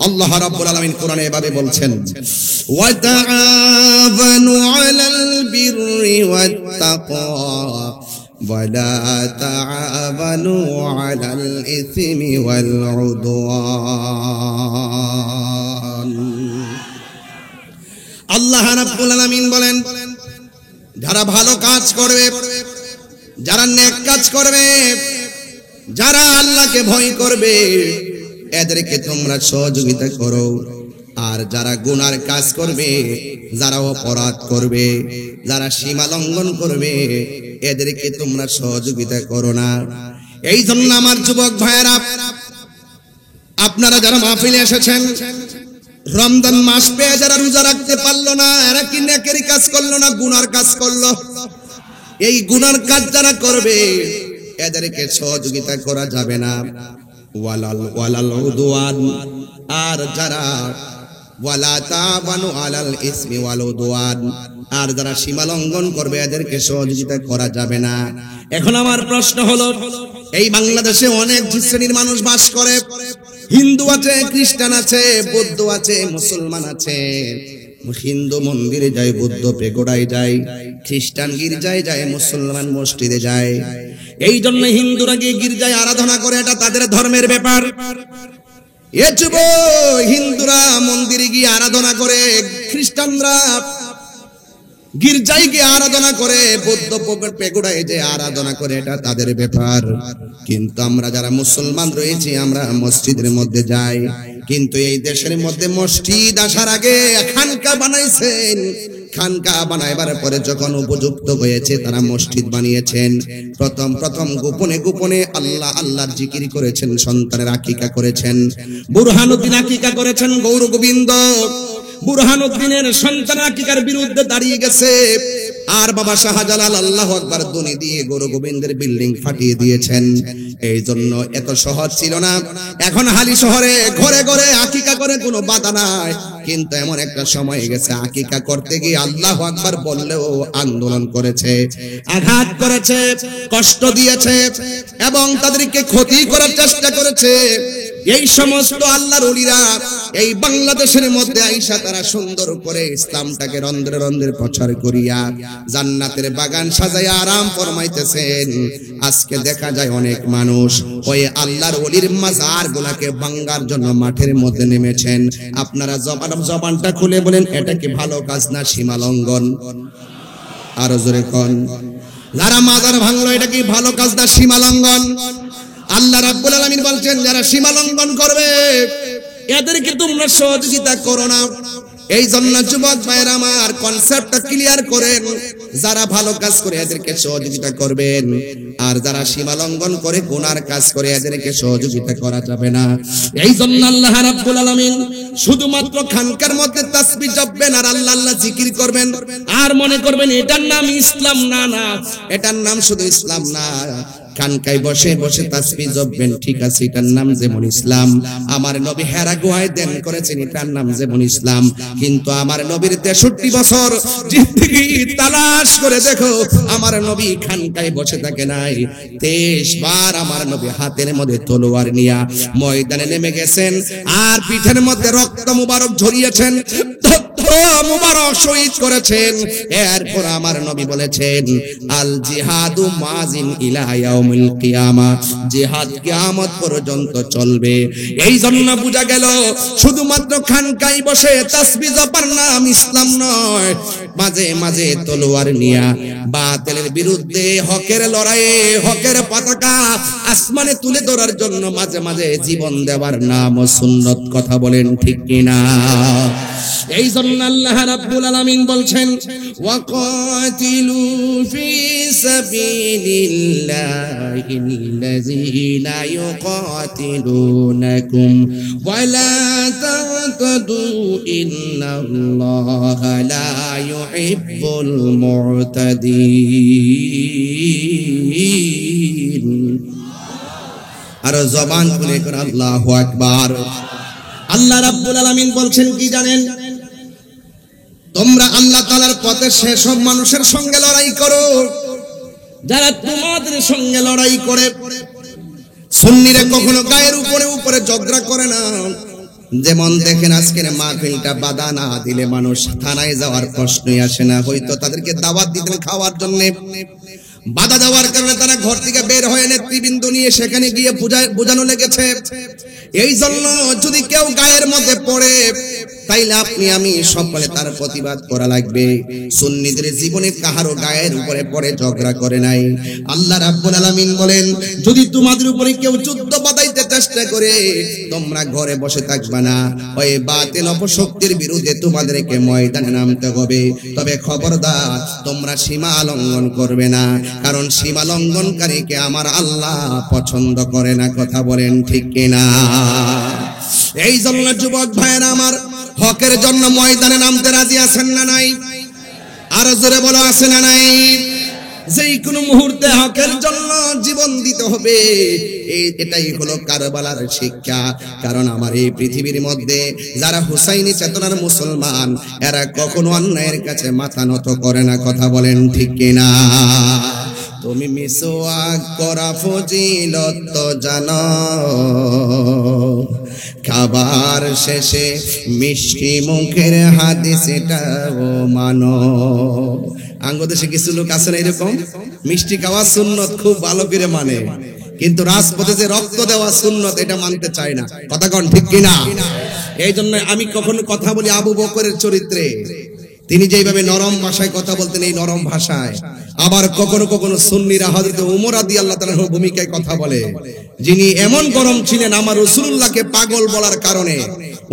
আল্লাহ রাব্বুল আলামিন কোরআনে এভাবে বলছেন, ওয়া তাআওয়ানু আলাল বিররি ওয়াত তাকওয়া ওয়া লা তাআওয়ানু আলাল ইসমি ওয়াল উদওয়ান। আল্লাহ রাব্বুল আলামিন বলেন, যারা ভালো কাজ করবে, যারা নেক কাজ করবে, যারা আল্লাহকে ভয় করবে, এদেরকে তোমরা সহযোগিতা করো। আর যারা গুনার কাজ করবে, যারা অপরাধ করবে, যারা সীমা লঙ্ঘন করবে, এদেরকে তোমরা সহযোগিতা করো না। এই জন্য আমার যুবক ভাইয়েরা, আপনারা যারা মাহফিলে এসেছেন, রমজান মাস পেয়ে যারা রোজা রাখতে পারলো না, এরা কি নেকের কাজ করলো না গুনার কাজ করলো? এই গুনার কাজ যারা করবে, এদেরকে সহযোগিতা করা যাবে না। ওয়ালাল উদওয়ান, আর যারা ওয়ালা তাআওয়ানু আলাল ইসমি ওয়াল উদওয়ান, আর যারা সীমা লঙ্ঘন করবে, এদেরকে সহযোগিতা করা যাবে না। এখন আমার প্রশ্ন হলো, এই বাংলাদেশে অনেক শ্রেণীর মানুষ বাস করে। হিন্দু আছে, খ্রিস্টান আছে, বৌদ্ধ আছে, মুসলমান আছে। হিন্দু মন্দিরে যায়, বৌদ্ধ পেগোডায় যায়, খ্রিস্টান গির্জায় যায়, মুসলমান মসজিদে যায়। এই জন্য হিন্দুরা গিয়ে গির্জায় আরাধনা করে, এটা তাদের ধর্মের ব্যাপার। এ যুব, হিন্দুরা মন্দিরে গিয়ে আরাধনা করে, খ্রিস্টানরা গির্জায় গিয়ে আরাধনা করে, বৌদ্ধ পেগোডায় যে আরাধনা করে, এটা তাদের ব্যাপার। কিন্তু আমরা যারা মুসলমান রয়েছি, আমরা মসজিদের মধ্যে যাই। কিন্তু এই দেশের মধ্যে মসজিদ আসার আগে খানকা বানাইছেন। খানকা বানাইবার পরে যখন উপযুক্ত হয়েছে, তারা মসজিদ বানিয়েছেন। প্রথম গোপনে গোপনে আল্লাহর জিকির করেছেন, সন্তানের আকিকা করেছেন। বুরহানুদ্দিন আকিকা করেছেন, গৌর গোবিন্দ বুরহানুদ্দিনের সন্তান আকিকার বিরুদ্ধে দাঁড়িয়ে গেছে। আর বাবা শাহজালাল আল্লাহু আকবার ধ্বনি দিয়ে গৌর গোবিন্দের বিল্ডিং ফাটিয়ে দিয়েছেন। এই জন্য এত সহজ ছিল না। এখন হালি শহরে ঘরে ঘরে আকিকা করে কোনো বাধা নাই। কিন্তু এমন একটা সময় গেছে, আকিকা করতে গিয়ে আল্লাহু আকবার বললেও আন্দোলন করেছে, আঘাত করেছে, কষ্ট দিয়েছে এবং তাদেরকে ক্ষতি করার চেষ্টা করেছে। এই সমস্ত আল্লাহর ওলিরা এই বাংলাদেশের মধ্যে আইসা তারা সুন্দর করে ইসলামটাকে রন্ধ্রে রন্ধ্রে প্রচার করিয়া জান্নাতের বাগান সাজাইয়া আরাম ফরমাইতেছেন। আজকে দেখা যায় অনেক মানুষ ওই আল্লাহর ওলির মাজার গুলাকে ভাঙার জন্য মাঠের মধ্যে নেমেছেন। আপনারা জবানটা খুলে বলেন, এটা কি ভালো কাজ না সীমা লঙ্ঘন? আরো জোরে কোন, যারা মাজার ভাঙলো, এটা কি ভালো কাজ না সীমা লঙ্ঘন? আল্লাহ রাব্বুল আলামিন বলছেন, যারা সীমা লঙ্ঘন করবে, এদেরকে তোমরা সহযোগিতা করো না। এই জন্য যুবক ভাইরা আমার, কনসেপ্টটা ক্লিয়ার করেন। যারা ভালো কাজ করে, এদেরকে সহযোগিতা করবেন। আর যারা সীমা লঙ্ঘন করে, গুনার কাজ করে, এদেরকে সহযোগিতা করা যাবে না। এই জন্য আল্লাহ রাব্বুল আলামিন শুধুমাত্র খানকার মধ্যে তাসবিহ জপবেন আর আল্লাহ আল্লাহ জিকির করবেন, আর মনে করবেন এটার নাম ইসলাম। না না, এটার নাম শুধু ইসলাম না। খানকায় বসে বসে তাসবিহ জপবেন, ঠিক আছে, এটার নাম যেমন ইসলাম। আমার নবী হেরা গুহায় ধ্যান করেছেন, এটার নাম যেমন ইসলাম। কিন্তু আমার নবীর 63 বছর জিন্দেগি তালাশ করে দেখো, আমার নবী খানকায় বসে থাকে নাই। 23 বার আমার নবী হাতের মধ্যে তলোয়ার নিয়া ময়দানে নেমে গেছেন, আর পিঠের মধ্যে রক্ত মুবারক ঝরিয়েছেন, মুবারক শহীদ করেছেন। এরপর আমার নবী বলেছেন, আল জিহাদু মাজিন ইলা ইয়াউমিল কিয়ামা, জিহাদ কিয়ামত পর্যন্ত চলবে। এই জন্য বোঝা গেল শুধুমাত্র খানকায় বসে তাসবিহ জপার নাম ইসলাম নয়। মাঝে মাঝে তলোয়ার নিয়া বাতিলের বিরুদ্ধে হকের লড়াইয়ে হকের পতাকা আসমানে তুলে ধরার জন্য মাঝে মাঝে জীবন দেওয়ার নাম সুন্নত। কথা বলেন ঠিক কিনা? এই জন্য আল্লাহ রাব্বুল আলামিন বলছেন, ওয়াকাতিলু ফি সাবিলিল্লাহিল্লাযীনা ইউকাতিলুনাকুম ওয়ালা তা'তাদু ইন্নাল্লাহা লা ইউহিব্বুল মু'তাদিন। আর জবান খুলে করে আল্লাহু আকবার। আল্লাহ রাব্বুল আলামিন বলছেন কি জানেন? তোমরা আল্লাহ তাআলার পথে সেসব মানুষের সঙ্গে লড়াই করো যারা তোমাদের সঙ্গে লড়াই করে। সুন্নিরা কখনো গায়ের উপরে উপরে ঝগড়া করে না, যেমন দেখেন আজকের মাহফিলটা বাধা না দিলে মানুষ থানায় যাওয়ার প্রশ্নই আসে না। হয়তো তাদেরকে দাওয়াত দিতেন খাওয়ার জন্য, বাধা দেওয়ার কারণে তারা ঘর থেকে বের হয়ে নেতৃবৃন্দ নিয়ে সেখানে গিয়ে বোঝানো লেগেছে। এই জন্য যদি কেউ গায়ের মধ্যে পড়ে তাইলে আপনি আমি সকলে তার প্রতিবাদ করা লাগবে। সুন্নিদের জীবনে কাহারও গায়ের উপরে পড়ে ঝগড়া করে নাই। আল্লাহ রাব্বুল আলামিন বলেন, যদি তোমাদের উপরে কেউ যুদ্ধ বাঁধাইতে চেষ্টা করে তোমরা ঘরে বসে থাকবা না, ওই বাতিল অপশক্তির বিরুদ্ধে তোমাদেরকে ময়দানে নামতে হবে। তবে খবরদার তোমরা সীমা লঙ্ঘন করবে না, কারণ সীমা লঙ্ঘনকারীকে আমার আল্লাহ পছন্দ করে না। কথা বলেন ঠিক কিনা? এই জন্য যুবক ভাইয়েরা আমার, হকের জন্য ময়দানে নামতে রাজি আছেন না নাই? আরো জোরে বলো, আছে না নাই? যেই কোনো মুহূর্তে হকের জন্য জীবন দিতে হবে, এটাই হলো কারবালার শিক্ষা। কারণ আমার এই পৃথিবীর মধ্যে যারা হুসাইনি চেতনার মুসলমান, এরা কখনো অন্যায়ের কাছে মাথা নত করে না। কথা বলেন ঠিক কিনা? তুমি মিসওয়াক করা ফজিলত জানো, খাবার শেষে মিষ্টি মুখের হাদিস এটাও মানো। আঙ্গদেশে কিছু লোক আছে না এরকম, মিষ্টি খাওয়া সুন্নত খুব ভালো করে মানে, কিন্তু রাজপথে যে রক্ত দেওয়া সুন্নত এটা মানতে চায় না। কথা কন ঠিক কিনা? এই জন্য আমি কখনো কথা বলি আবু বকরের চরিত্রে, তিনি যেভাবে নরম ভাষায় কথা বলতেন, এই নরম ভাষায়। আবার কখনো কখনো সুন্নিরা হযরত ওমর রাদিয়াল্লাহু তাআলার ভূমিকায় কথা বলে, যিনি এমন গরম ছিলেন আমার রাসূলুল্লাহকে পাগল বলার কারণে।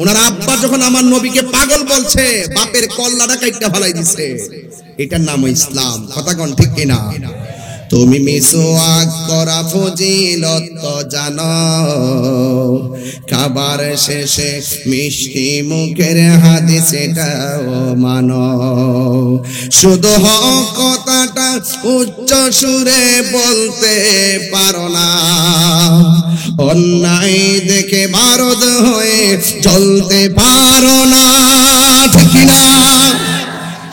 ওনার আব্বা যখন আমার নবীকে পাগল বলছে, বাপের কল্লাটা কাইট্টা ফেলাই দিছে। এটার নাম ইসলাম। কথা কন ঠিক কিনা? তুমি মিসওয়াক করা ফজিলত জানো, খাবার শেষে মিষ্টি মুখের হাদিস এটাও মানো। শুধু হক কথাটা উচ্চ সুরে বলতে পারো না, অন্যায় দেখে বারদ হয়ে জ্বলতে পারো না। ঠিক না?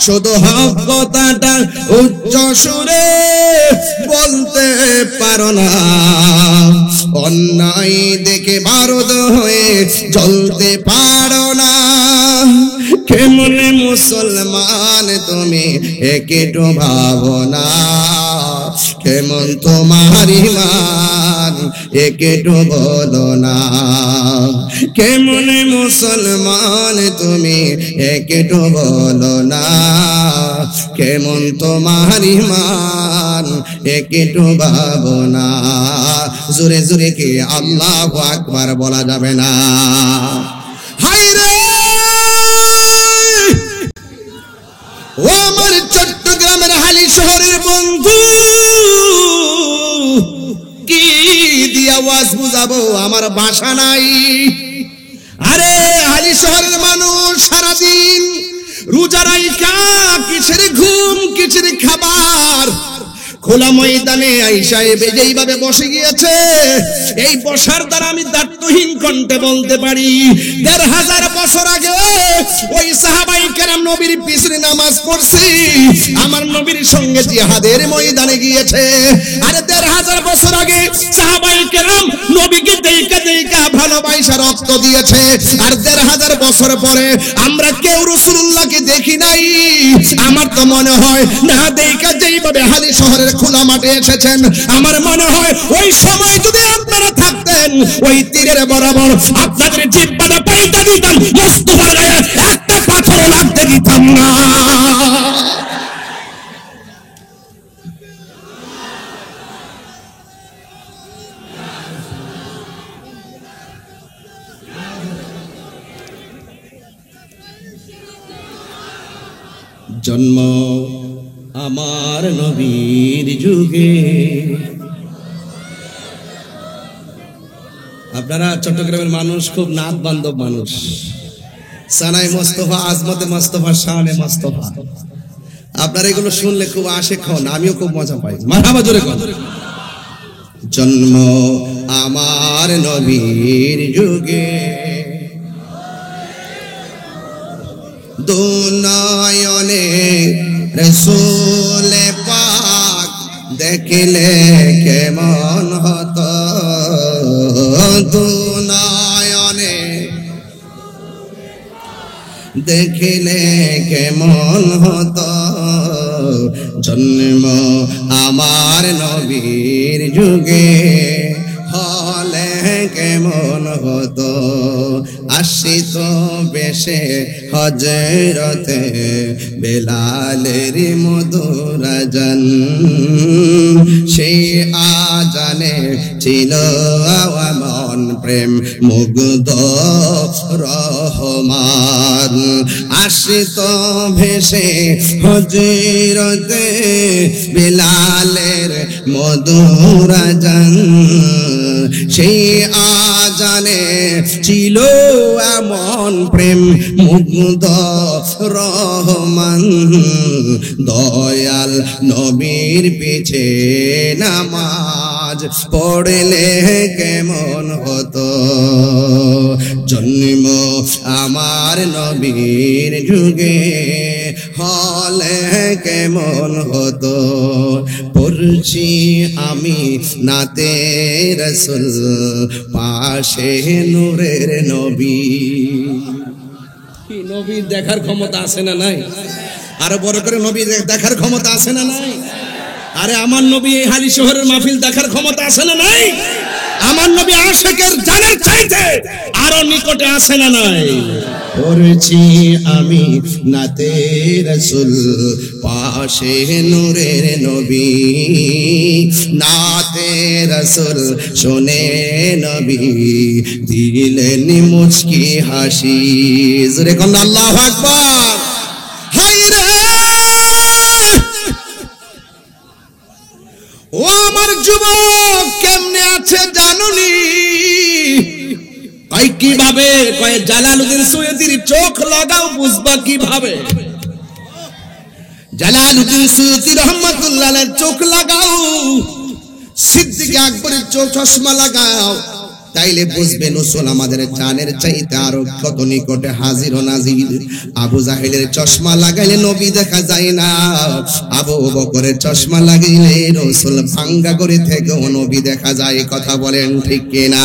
শুধু হক কথাটা উচ্চ সুরে বলতে পারো না, অন্যায় দেখে বারদ হয়ে জ্বলতে পারো না। কেমন মুসলমান তুমি একটু ভাবো না, কেমন তোমার ঈমান একটু বলো না। কেমন মুসলমান তুমি একটু বলো না, কেমন তোমার ঈমান একটু ভাবো না। জোরে জোরে কি আল্লাহু আকবার বলা যাবে না? হায় রে ও আমার চট্টগ্রামের হালি শহরের বন্ধু, কি দিয়া ওয়াজ বুঝাবো, আমার ভাষা নাই। আরে হালি শহরের মানুষ সারাদিন রোজা রাইখা কিসের ঘুম কিসের খাবার, খোলা ময়দানে আইসা যেইভাবে বসে গিয়েছে, এই বসার দ্বারা আমি দায়িত্বহীন কণ্ঠে বলতে পারি ১৫০০ বছর আগে ওই সাহাবায়ে কেরাম নবীর পিছনে নামাজ পড়ছি, আমার নবীর সঙ্গে জিহাদের ময়দানে গিয়েছে। আর ১৫০০ বছর আগে সাহাবায়ে কেরাম নবীকে দেইকা দেইকা ভালোবাসা রক্ত দিয়েছে। আর ১৫০০ বছর পরে আমরা কেউ রাসূলুল্লাহকে দেখি নাই। আমার তো মনে হয় না দেইকা যেইভাবে হালি শহরের খোলা মাঠে এসেছেন, আমার মনে হয় ওই সময় যদি আপনারা থাকতেন, ওই তীরের বরাবর আপনাদের জিহ্বাটা পাল্টে দিতাম, মুস্তাফার গায়ে একটা পাথর লাগতে দিতাম না। জন্ম আমার নবীর যুগে। আপনারা চট্টগ্রামের মানুষ খুব নাত বান্ধব মানুষ, সানাই মোস্তফা, আজমতে মোস্তফা, শানে মোস্তফা। আপনারা এগুলো শুনলে খুব আশেক হন, আমিও খুব মজা পাই। মারহাবা জোরে কর। জন্ম আমার নবীর যুগে, দুনয়নে রাসূল পাক দেখলে কেমন হতো, দুনয়নে দেখিলে কেমন হতো জন্ম আমার নবীর যুগে হলে কেমন হতো আসিত বেশে হজরতে বেলালের মধুর আজান সেই আজানে ছিল মন প্রেম মুগ্ধ রহমান আসিত ভেসে হজরতে বেলালের মধুর আজান সেই আজানে ছিল এমন প্রেম মুগ্ধ রহমান দয়াল নবীর পিছে নামাজ পড়লে কেমন হতো জন্ম আমার নবীর যুগে হলে কেমন হতো পড়ছি আমি নাতে রাসূল পাশে নূরের নবী কি নবীর দেখার ক্ষমতা আছে না নাই আরো বড় করে নবী দেখার ক্ষমতা আছে না নাই আরে আমার নবী এই হালি শহরের মাহফিল দেখার ক্ষমতা আছে না নাই আমার নবী আশিকের জানের চাইতে আরো নিকটে আছে না নাই পড়ছি আমি নাতে রাসূল পাশে নূরের নবী নাতে রাসূল শুনে নবী দিলেন মুচকি হাসি জোরে কোন আল্লাহু আকবার হায় রে ও আমার যুবক কেমনে আছে জানুনি কয় কিভাবে কয় জালালউদ্দিন সুয়ুতির চোখ লাগাও বুঝবা কিভাবে জালালউদ্দিন সুয়ুতি রহমাতুল্লাহ আলাইহির চোখ লাগাও সিদ্দিক আকবরের চোখ চশমা লাগাও তাইলে বুঝবেন রাসূল আমাদের জানের চাইতে আরো কত নিকটে হাজির ও নাজির আবু জাহেলের চশমা লাগাইলে নবী দেখা যায় না আবু বকরের চশমা লাগাইলে রাসূল ভাঙ্গা করে থেকেও নবী দেখা যায় কথা বলেন ঠিক কিনা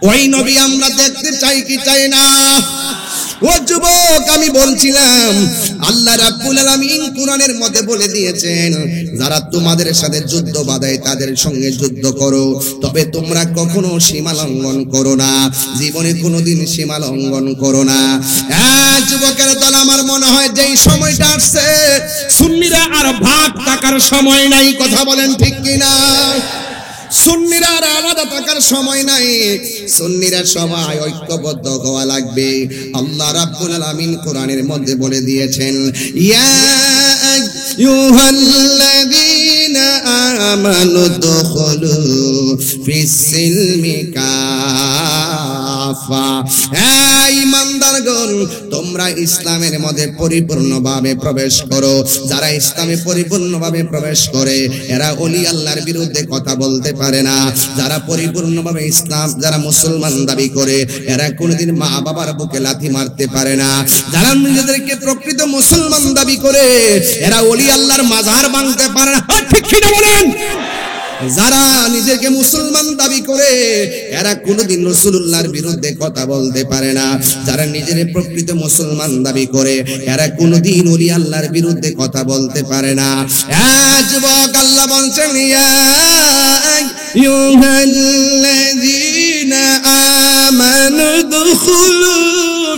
ওই নবী আমরা দেখতে চাই কি চাই না ও যুবক আমি বলছিলাম আল্লাহ রাব্বুল আলামিন কোরআনের মধ্যে বলে দিয়েছেন যারা তোমাদের সাথে যুদ্ধ বাঁধায় তাদের সঙ্গে যুদ্ধ করো তবে তোমরা কখনো সীমা লঙ্ঘন করো না জীবনে কোনোদিন সীমা লঙ্ঘন করো না যুবকের দল আমার মনে হয় যেই সময়টা আসছে সুন্নিরা আর ভাগ থাকার সময় নাই কথা বলেন ঠিক কিনা সুন্নিরা আর আলাদা থাকার সময় নাই সুন্নিরা সবাই ঐক্যবদ্ধ হওয়া লাগবে আল্লাহ রাব্বুল আলামিন কোরআনের মধ্যে বলে দিয়েছেন ইয়া আইয়ুহাল্লাযীনা আমানু দুখুলু ফিস-সিলমি কাফা হে ঈমানদারগণ তোমরা ইসলামের মধ্যে পরিপূর্ণভাবে প্রবেশ করো যারা ইসলামে পরিপূর্ণভাবে প্রবেশ করে এরা ওলি আল্লাহর বিরুদ্ধে কথা বলতে পারে না যারা পরিপূর্ণভাবে ইসলাম যারা মুসলমান দাবি করে এরা কোনোদিন মা বাবার বুকে লাথি মারতে পারে না যারা নিজেদেরকে প্রকৃত মুসলমান দাবি করে এরা ওলি আল্লাহর মাজার ভাঙতে পারে না ঠিক কি না বলেন যারা নিজেকে মুসলমান দাবি করে এরা কোনোদিন রাসূলুল্লাহর বিরুদ্ধে কথা বলতে পারে না যারা নিজের প্রকৃত মুসলমান দাবি করে এরা কোনোদিন ওলি আল্লাহর বিরুদ্ধে কথা বলতে পারে না যুবক আল্লাহ বলছেন ইয়া আইয়ুহাল্লাযীনা আমানু দুখুলু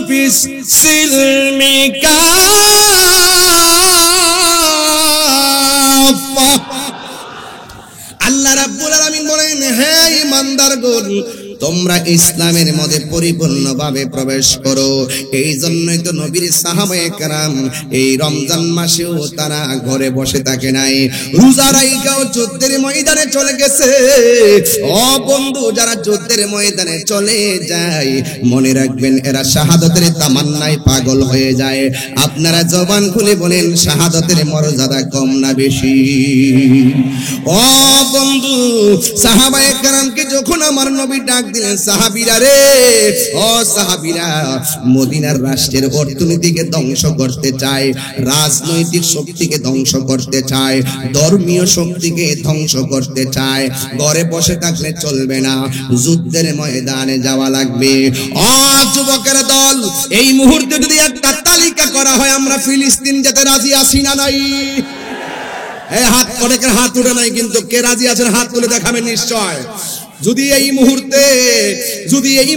ফিস-সিলমি কাফা আল্লাহ রাব্বুল আলামিন বলেন হে ঈমানদারগণ তোমরা ইসলামের মধ্যে পরিপূর্ণভাবে প্রবেশ করো এই জন্যই তো নবীর সাহাবায়ে কেরাম এই রমজান মাসেও তারা ঘরে বসে থাকে নাই রোজা রাইখাও যুদ্ধের ময়দানে চলে গেছে ও বন্ধু যারা যুদ্ধের ময়দানে চলে যায় মনে রাখবেন এরা শাহাদাতের তামান্নায় পাগল হয়ে যায় আপনারা জবান খুলে বলেন শাহাদাতের মর্যাদা কম না বেশি ও বন্ধু সাহাবায়ে কেরামকে যখন আমার নবী ডাক দিলেন, সাহাবীরা রে, ও সাহাবীরা, মদিনার রাষ্ট্রের অর্থনীতিকে ধ্বংস করতে চায়, রাজনৈতিক শক্তিকে ধ্বংস করতে চায়, ধর্মীয় শক্তিকে ধ্বংস করতে চায়। ঘরে বসে থাকলে চলবে না, যুদ্ধের ময়দানে যাওয়া লাগবে। ও যুবকের দল, এই মুহূর্তে যদি একটা তালিকা করা হয়, আমরা ফিলিস্তিন যেতে রাজি আছি না নাই? এই হাত, অনেকের হাত উঠে নাই, কিন্তু কে রাজি আছেন হাত তুলে দেখাবেন নিশ্চয়। যদি এই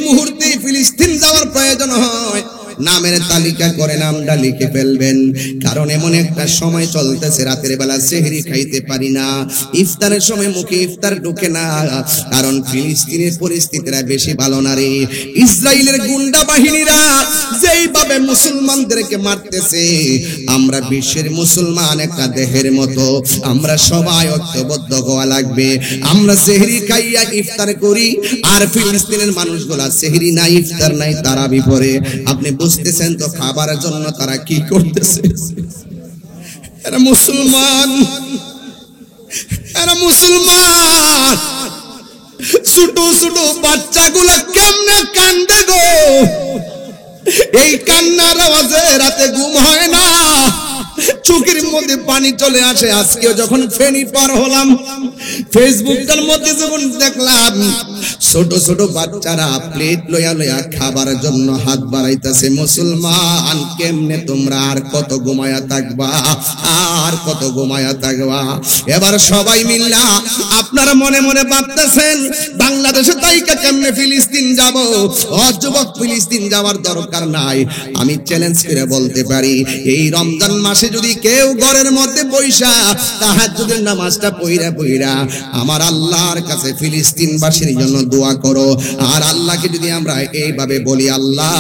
মুহূর্তে ফিলিস্তিন যাওয়ার প্রয়োজন হয়, নামের তালিকা করে নামটা লিখে ফেলবেন। কারণ এমন একটা সময় চলতেছে, রাতের বেলা সেহরি খাইতে পারি না, ইফতারের সময় মুখে ইফতার ঢোকে না। কারণ ফিলিস্তিনের পরিস্থিতিটা বেশি ভালো না রে। ইসরায়েলের গুন্ডা বাহিনীরা যেইভাবে মুসলমানদেরকে মারতেছে, আমরা বিশ্বের মুসলমান একটা দেহের মতো, আমরা সবাই ঐক্যবদ্ধ হওয়া লাগবে। আমরা সেহরি খাইয়া ইফতার করি, আর ফিলিস্তিনের মানুষগুলা সেহরি নাই, ইফতার নাই, তারাবি পড়ে। আপনি বুঝতেছেন তো খাবারের জন্য তারা কি করতেছে? এরা মুসলমান, ছোট ছোট বাচ্চাগুলা কেমনে কান্দে গো, এই কান্নার আওয়াজে রাতে ঘুম হয় না, চোখের মধ্যে পানি চলে আসে। আজকে যখন ফেনী পার হলাম, ফেসবুকের মধ্যে যখন দেখলাম ছোট ছোট বাচ্চারা প্লেট লইয়া লইয়া খাবারের জন্য হাত বাড়াইতেছে। মুসলমান, কেমনে তোমরা আর কত ঘুমায়া থাকবা, আর কত ঘুমায়া থাকবা? এবার সবাই মিল্লা আপনারা মনে মনে ভাবতেছেন, বাংলাদেশে তাইকা কেমনে ফিলিস্তিন যাব? ও যুবক, ফিলিস্তিন যাওয়ার দরকার নাই। আমি চ্যালেঞ্জ করে বলতে পারি, এই রমজান মাসে যদি কেউ ঘরের মধ্যে বৈশা তাহাজ্জুদের নামাজটা পইরা আমার আল্লাহর কাছে ফিলিস্তিনবাসীর জন্য দোয়া করো, আর আল্লাহকে যদি আমরা এইভাবে বলি, আল্লাহ,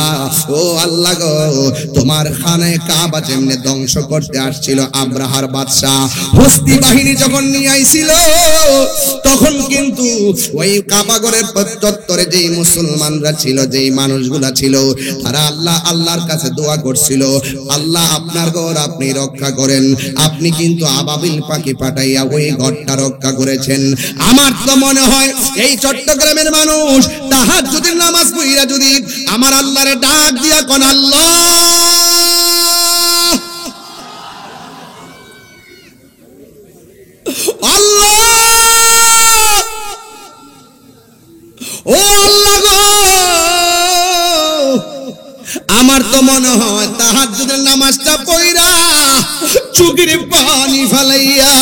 ও আল্লাহ গো, তোমার খানায় কাবা যেমনে ধ্বংস করতে আসছিল আব্রাহার বাদশা, হস্তি বাহিনী যখন নিয়ে আইছিল, তখন কিন্তু ওই কাবা ঘরের চত্বরে যেই মুসলমানরা ছিল, যেই মানুষগুলা ছিল, তারা আল্লাহর কাছে দোয়া করছিল, আল্লাহ আপনার ঘর আপনি রক্ষা করেন। আপনি কিন্তু আবাবিল পাখি পাঠাইয়া ওই ঘরটা রক্ষা করেছেন। আমার তো মনে হয় এই চট্টগ্রামের মানুষ তাহাজ্জুদের নামাজ পড়িয়া যদি আমার আল্লাহরে ডাক দিয়া কোন, আল্লাহ, আল্লাহ, ও আল্লাহ গো, আমার তো মনে হয় তাহাজ্জুদের নামাজটা পড়িয়া চোখের পানি ফেলাইয়া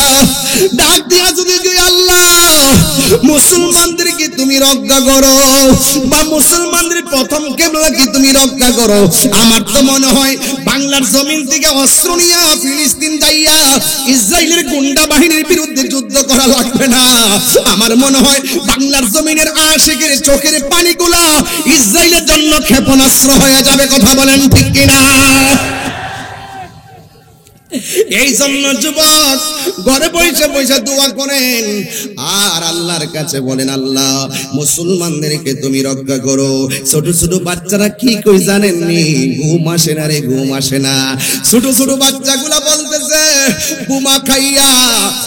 ডাক দিয়া যদি আল্লাহ, মুসলমানদেরকে তুমি রক্ষা করো, বা মুসলমানদের প্রথম কিবলাকে তুমি রক্ষা করো, আমার তো মনে হয় বাংলার জমিন থেকে অস্ত্র নিয়ে ফিলিস্তিন যাইয়া ইসরায়েলের গুন্ডা বাহিনীর বিরুদ্ধে যুদ্ধ করা লাগবে না। আমার মনে হয় বাংলার জমিনের আশিকের চোখের পানিগুলা ইসরায়েলের জন্য ক্ষেপণাস্ত্র হয়ে যাবে। কথা বলেন ঠিক কিনা? এই জন্য যুবক, ঘরে বসে বসে দোয়া করেন, আর আল্লাহর কাছে বলেন, আল্লাহ, মুসলমানদেরকে তুমি রক্ষা করো। ছোট ছোট বাচ্চারা কি কই জানেননি? ঘুম আসে না রে, ঘুম আসে না। ছোট ছোট বাচ্চাগুলা বলতেছে, বোমা খাইয়া,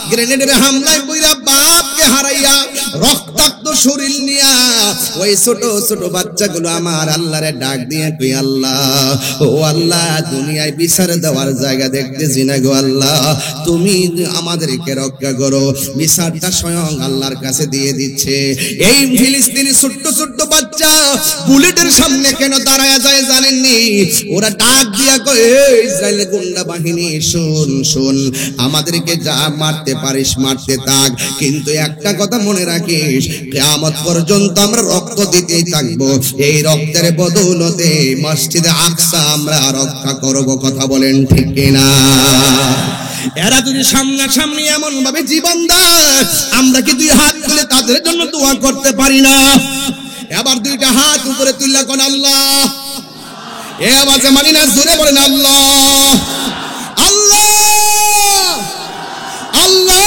গ্রেনেডের হামলায় কইরা বাপকে হারাইয়া, রক্তাক্ত শরীর নিয়া ওই ছোট ছোট বাচ্চাগুলো আমার আল্লাহরে ডাক দিয়ে কই, আল্লাহ, ও আল্লাহ, দুনিয়ায় বিচার দেওয়ার জায়গা দেখতে না গো, আল্লাহ, তুমি আমাদেরকে রক্ষা করো। বিচারটা স্বয়ং আল্লাহর কাছে দিয়ে দিচ্ছে। এই ফিলিস্তিনি ছোট্ট ছোট্ট বাচ্চা বুলেটের সামনে কেন দাঁড়ায় যায় জানেননি? ওরা ডাক দিয়া কয়, ইসরায়েলের গুন্ডা বাহিনী, শুন শুন, আমাদেরকে যা মারতে পারিস মারতে থাক, কিন্তু একটা কথা মনে রাখিস, কিয়ামত পর্যন্ত আমরা রক্ত দিতেই থাকবো। এই রক্তের বদৌলতে মসজিদে আকসা আমরা রক্ষা করব। কথা বলেন ঠিক কিনা? এরা যদি সামনাসামনি এমন ভাবে জীবন দেয়, আমরা কি দুই হাত তুলে তাদের জন্য দোয়া করতে পারি না? এবার দুইটা হাত উপরে তুললে কোন, আল্লাহ, এ আওয়াজে মানি না, জোরে বলেন, আল্লাহ, আল্লাহ, আল্লাহ,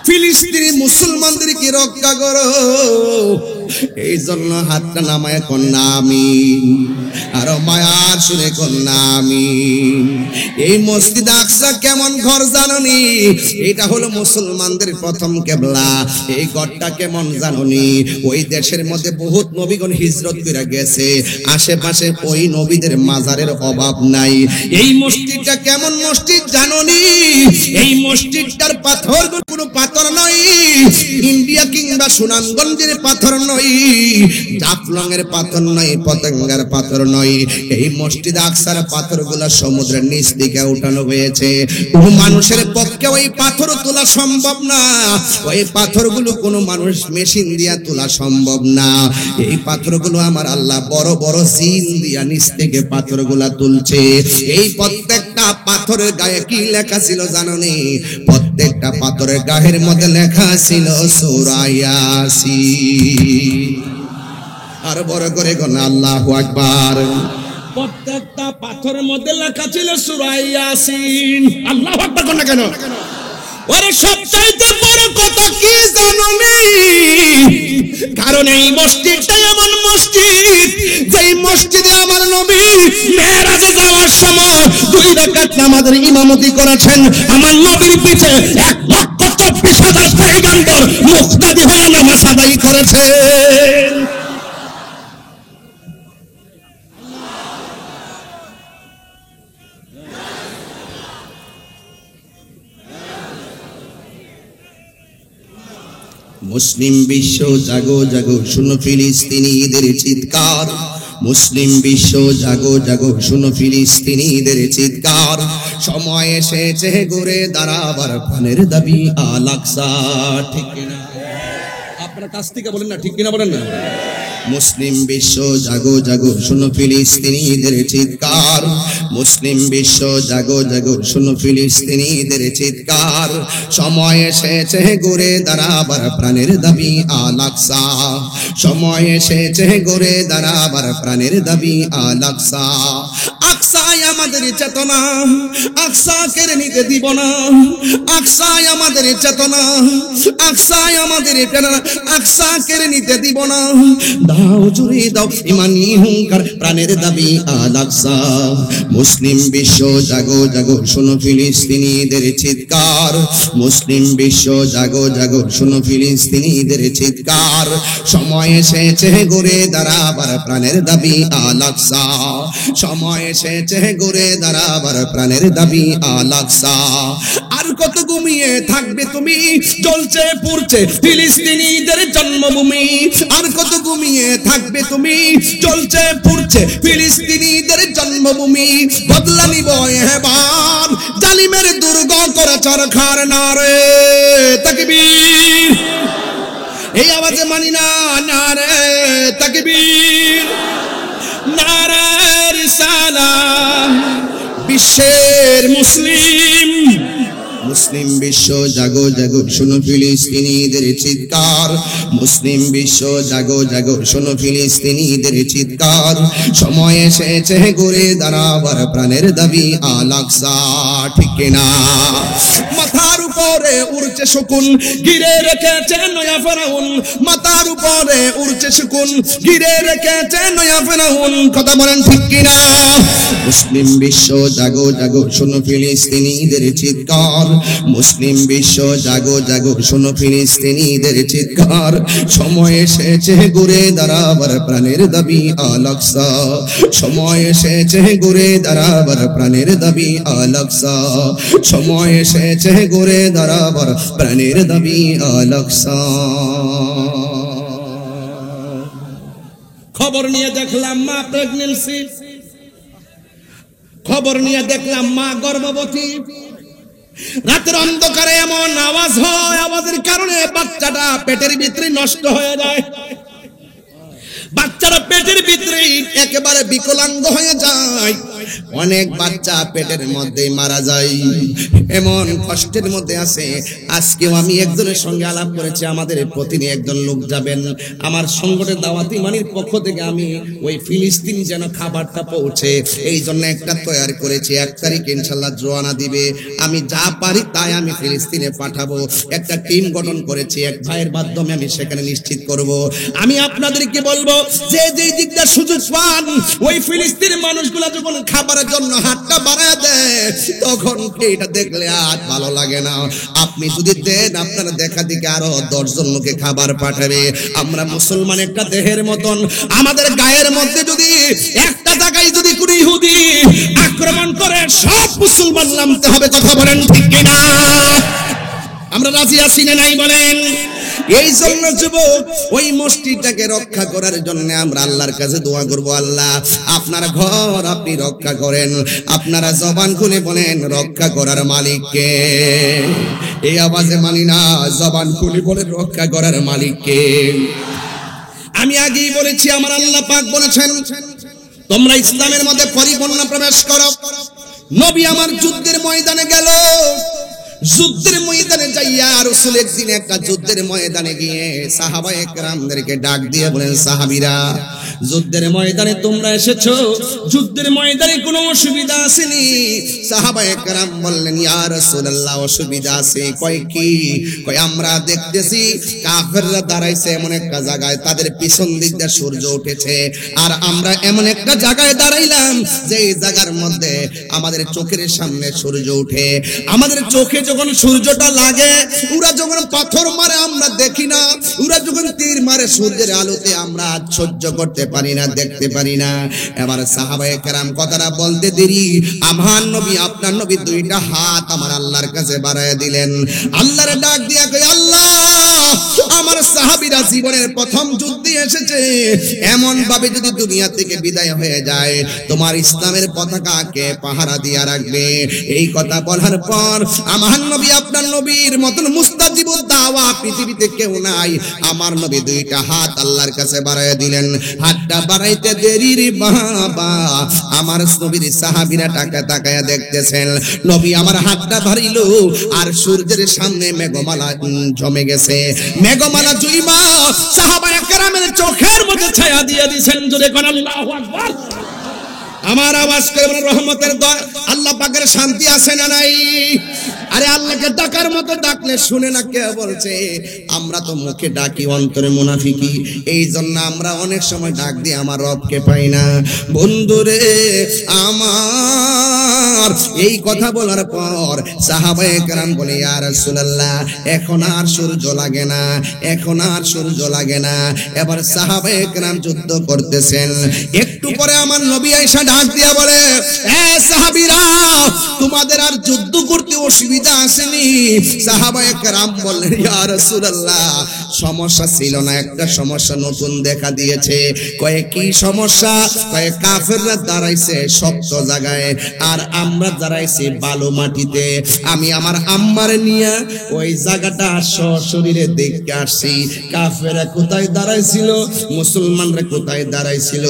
ফিলিস্তিনি মুসলমানদেরকে রক্ষা করো। এই জন্য হাতটা নামায় কন্যা আমিন, আর মায়ার সুরে কন্যা আমিন। এই মসজিদ আকসা কেমন ঘর জাননি? এটা হলো মুসলমানদের প্রথম কিবলা। এই ঘরটা কেমন জাননি? ওই দেশের মধ্যে বহুত নবীগণ হিজরত করে গেছে, আশেপাশে ওই নবীদের মাজারের অভাব নাই। এই মসজিদটা কেমন মসজিদ জাননি? এই মসজিদটার পাথর কোনো পাথর নয়, ইন্ডিয়া কিংবা সুনামগঞ্জের পাথর নয়, জাফলংয়ের পাথর নয়, পতেঙ্গার পাথর নয়। এই মসজিদ আকসার পাথরগুলো সমুদ্রের নিচ থেকে উঠানো হয়েছে। কোনো মানুষের পক্ষে ওই পাথর তোলা সম্ভব না। ওই পাথরগুলো কোনো মানুষ মেশিন দিয়া তোলা সম্ভব না। এই পাথরগুলো আমার আল্লাহ বড় বড় জিন দিয়া নিচ থেকে পাথরগুলা তুলছে। এই প্রত্যেকটা পাথরের গায়ে কি লেখা ছিল জানোনি? প্রত্যেকটা পাথরের গায়ের মধ্যে লেখা ছিল সূরা ইয়াসিন। আর বড় করে গোনা আল্লাহু আকবার। প্রত্যেকটা পাথরের মধ্যে লেখা ছিল সূরা ইয়াসিন। আল্লাহু আকবার কোন কেন? ওরে সবচাইতে বড় কথা কি জানোনি? কারণ এই মসজিদটা এমন মসজিদ, যেই মসজিদে আমার নবী মেরাজে যাওয়ার সময় 2 রাকাত নামাজের ইমামতি করেছেন। আমার নবীর পিছে 1,24,000 পয়গম্বর মুক্তাদি হয়ে নামাজ আদায় করেছে। মুসলিম বিশ্ব জাগো জাগো, শুনো ফিলিস্তিনিদের চিৎকার। মুসলিম বিশ্ব জাগো জাগো, শুনো ফিলিস্তিনিদের চিৎকার। সময় এসেছে ঘুরে দাঁড়াবার প্রাণের দাবি আল আকসা। ঠিক কিনা? আপনারা কাছ থেকে বলেন না, ঠিক কিনা বলেন না? মুসলিম বিশ্ব জাগো জাগো, শুনো ফিলিস্তিনিদের চিৎকার। মুসলিম বিশ্ব জাগো জাগো, শুনো ফিলিস্তিনিদের চিৎকার। সময় এসেছে ঘুরে দাঁড়াবার প্রাণের দাবি আল আকসা। সময় এসেছে ঘুরে দাঁড়াবার প্রাণের দাবি আল আকসা। আকসায় আমাদের চেতনা, আকসা কেড়ে নিতে দিব না। আকসায় আমাদের চেতনা, আকসায় আমাদের প্রেরণা, আকসা কেড়ে নিতে দিব না। দাও জুড়ে দাও ইমানি হুঙ্কার, প্রাণের দাবি আল আকসা। মুসলিম বিশ্ব জাগো জাগো, শোনো ফিলিস্তিনিদের চিৎকার। মুসলিম বিশ্ব জাগো জাগো, শোনো ফিলিস্তিনিদের চিৎকার। সময় এসেছে ঘুরে দাঁড়াবার প্রাণের দাবি আল আকসা। সময় এসেছে ঘুরে দাঁড়াবার প্রাণের দাবি আল আকসা। আর কত ঘুমিয়ে থাকবে তুমি? জ্বলছে পুড়ছে ফিলিস্তিনিদের জন্মভূমি। আর কত ঘুমিয়ে থাকবে তুমি? জ্বলছে পুড়ছে ফিলিস্তিনিদের জন্মভূমি। বদলা নিব এবার জালিমের দুর্গ করে চরখার নারে তাকবীর। এই আওয়াজে মানি না, নারে তাকবীর, নারে রিসালাত। বিশ্বের মুসলিম, মুসলিম বিশ্ব জাগো জাগো, শোনো ফিলিস্তিনিদের চিৎকার। মুসলিম বিশ্ব জাগো জাগো, শোনো ফিলিস্তিনিদের চিৎকার। সময় এসেছে ঘুরে দাঁড়াবার প্রাণের দাবি আল আকসা। ঠিক কিনা? মাথার উপরে উড়ছে শকুন, ঘিরে রেখেছে নয়া ফেরাউন। মাথার উপরে উড়ছে শকুন, ঘিরে রেখেছে নয়া ফেরাউন। কথা বলেন ঠিক কিনা? মুসলিম বিশ্ব জাগো জাগো, শোনো ফিলিস্তিনিদের চিৎকার। মুসলিম বিশ্ব জাগো জাগো, শোনো ফিলিস্তিনিদের চিৎকার। সময় এসেছে ঘুরে দাঁড়াবার প্রাণের দাবি আল আকসা। সময় এসেছে ঘুরে দাঁড়াবার প্রাণের দাবি আল আকসা। সময় এসেছে ঘুরে দাঁড়াবার প্রাণের দাবি আল আকসা। খবর নিয়ে দেখলাম মা প্রেগন্যান্সি, খবর নিয়ে দেখলাম মা গর্ভবতী। রাতের অন্ধকারে এমন আওয়াজ হয়, আওয়াজের কারণে বাচ্চাটা পেটের ভিতরে নষ্ট হয়ে যায়। বাচ্চারা পেটের ভিতরে একেবারে বিকলাঙ্গ হয়ে যায়। অনেক বাচ্চা পেটের মধ্যে মারা যায়, এমন কষ্টের মধ্যে আছে। আজকেও আমি একজনের সঙ্গে আলাপ করেছি, আমাদের প্রতিদিন একজন লোক যাবেন আমার সংগঠনের দাওয়াতি মানির পক্ষ থেকে, আমি ওই ফিলিস্তিন যেন খাবারটা পৌঁছে এই জন্য একটা তৈরি করেছি। 1 তারিখ ইনশাআল্লাহ রওনা দিবে, আমি যা পারি তাই আমি ফিলিস্তিনে পাঠাবো। একটা টিম গঠন করেছি, এক ভাইয়ের মাধ্যমে আমি সেখানে নিশ্চিত করব। আমি আপনাদেরকে বলবো যে যেই দিকটা সুযোগ পান, ওই ফিলিস্তিনের মানুষগুলা যখন খাবারের জন্য হাতটা বাড়ায় দেয় তখন এটা দেখলে আর ভালো লাগে না। আপনি যদি দেন আপনারা দেখা দিকে আরো 10 জন লোকে খাবার পাঠাবে। আমরা মুসলমান একটা দেহের মতন, আমাদের গায়ের মধ্যে যদি একটা জায়গায় যদি কোনো ইহুদি আক্রমণ করে সব মুসলমান নামতে হবে। কথা বলেন ঠিক কিনা? আমরা রাজি আছি না নাই বলেন? এই জন্য যুবক ওই মসজিদটাকে রক্ষা করার জন্য আমরা আল্লাহর কাছে দোয়া করব, আল্লাহ আপনার ঘর আপনি রক্ষা করেন। আপনারা জবান খুলে বলেন রক্ষা করার মালিক কে? এই আওয়াজে মানি না, জবান খুলে বলেন রক্ষা করার মালিক কে? আমি আগেই বলেছি আমার আল্লাহ পাক বলেছেন তোমরা ইসলামের মধ্যে পরিপূর্ণ প্রবেশ করো। নবী আমার যুদ্ধের ময়দানে গেল, যুদ্ধের ময়দানে যাইয়া রাসূল একদিন একটা যুদ্ধের ময়দানে গিয়ে সাহাবায়ে কেরামদেরকে ডাক দিয়ে বলেন, সাহাবীরা যুদ্ধের ময়দানে তোমরা এসেছো, যুদ্ধের ময়দানে কোনো অসুবিধা আসেনি? সাহাবায়ে কেরাম বললেন, ইয়া রাসূলুল্লাহ অসুবিধা আছে। কয় কি? কয় আমরা দেখতেছি কাফেররা দাঁড়াইছে এমন একটা জায়গায়, তাদের পিছন দিক দিয়ে সূর্য উঠেছে, আর আমরা এমন একটা জায়গায় দাঁড়াইলাম যে এই জায়গার মধ্যে আমাদের চোখের সামনে সূর্য উঠে। আমাদের চোখে যখন সূর্যটা লাগে, ওরা যখন পাথর মারে আমরা দেখি না, ওরা যখন তীর মারে সূর্যের আলোতে আমরা সহ্য করতে পারি না, দেখতে পারি না। এবার সাহাবায়ে কেরাম কথাটা বলতে দেরি আমার নবী আপনার নবী 2টা হাত আমার আল্লাহর কাছে বাড়ায় দিলেন। আল্লাহর ডাক দিয়া কই, আল্লাহ আমার সাহাবীরা জীবনের প্রথম যুদ্ধে এসেছে, এমন ভাবে যদি দুনিয়া থেকে বিদায় হয়ে যায় তোমার ইসলামের পতাকাকে পাহারা দিয়া রাখবে। এই কথা বলার পর আমার নবী আপনার নবীর মতন মুস্তাজিবুদ দাওয়া পৃথিবীতে কেউ নাই। আমার নবী 2টা হাত আল্লাহর কাছে বাড়ায় দিলেন। হাতটা বাড়াইতে দেরি রে বাবা, আমার নবীর সাহাবীরা তাকায়া দেখতেছেন। নবী আমার হাতটা বাড়াইলো আর সূর্যের সামনে মেঘমালা জমে গেছে। মেঘমালা জুইমা সাহাবায়ে কেরামের চোখের মধ্যে ছায়া দিয়ে দিয়েছেন। জোরে কোন আল্লাহু আকবার। আমার আওয়াজ করে বলেন রহমতের দয়া, আল্লাহ পাকের শান্তি আছে না নাই? আরে আল্লাহকে ডাকার মতো ডাকলে শুনে না কে বলছে? আমরা তো মুখে ডাকি, অন্তরে মুনাফিকি। এই জন্য আমরা অনেক সময় ডাক দিয়ে আমার রবকে পাই না। বন্ধুরে আমার এই কথা বলার পর সাহাবায়ে কেরাম বলে, ইয়া রাসূলুল্লাহ এখন আর সূর্য লাগে না, এখন আর সূর্য লাগে না। এবার সাহাবায়ে কেরাম যুদ্ধ করতেছেন। একটু পরে আমার নবী আয়েশা ডাক দিয়া বলে, এ সাহাবীরা তোমাদের আর যুদ্ধ করতে অসুবিধা আসেনি? সাহাবায়ে কেরাম বললেন, ইয়া রাসূলুল্লাহ সমস্যা ছিল না, একটা সমস্যা নতুন দেখা দিয়েছে। কয়ে কি সমস্যা? কয়ে কাফেররা দাঁড়াইছে শক্ত জায়গায় আর আমরা দাঁড়াইছি বালু মাটিতে। আমি আমার আম্মার নিয়ে ওই জায়গাটা সশরীরে দেখতে আসছি। কাফেররা কোথায় দাঁড়াইছিল, মুসলমানরা কোথায় দাঁড়াইছিল।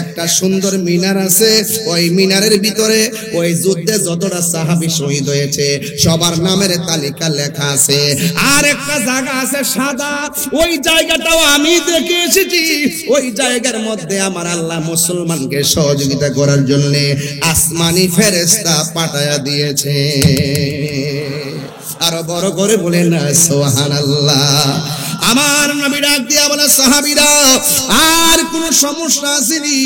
একটা সুন্দর মিনার আছে, ওই মিনারের ভিতরে ওই যুদ্ধে যতটা সাহাবী শহীদ হয়েছে সবার নামের তালিকা লেখা আছে। আর একটা জায়গা আছে সাদা, ওই জায়গাটাও আমি দেখে এসেছি। ওই জায়গার মধ্যে আমার আল্লাহ মুসলমানকে সহযোগিতা করার জন্য আসমানি ফেরেশতা পাঠায়া দিয়েছে। আরো বড় করে বলেন না সুবহানাল্লাহ। আমার নবী ডাক দিয়া বলে, সাহাবীরা আর কোন সমস্যা আসেনি?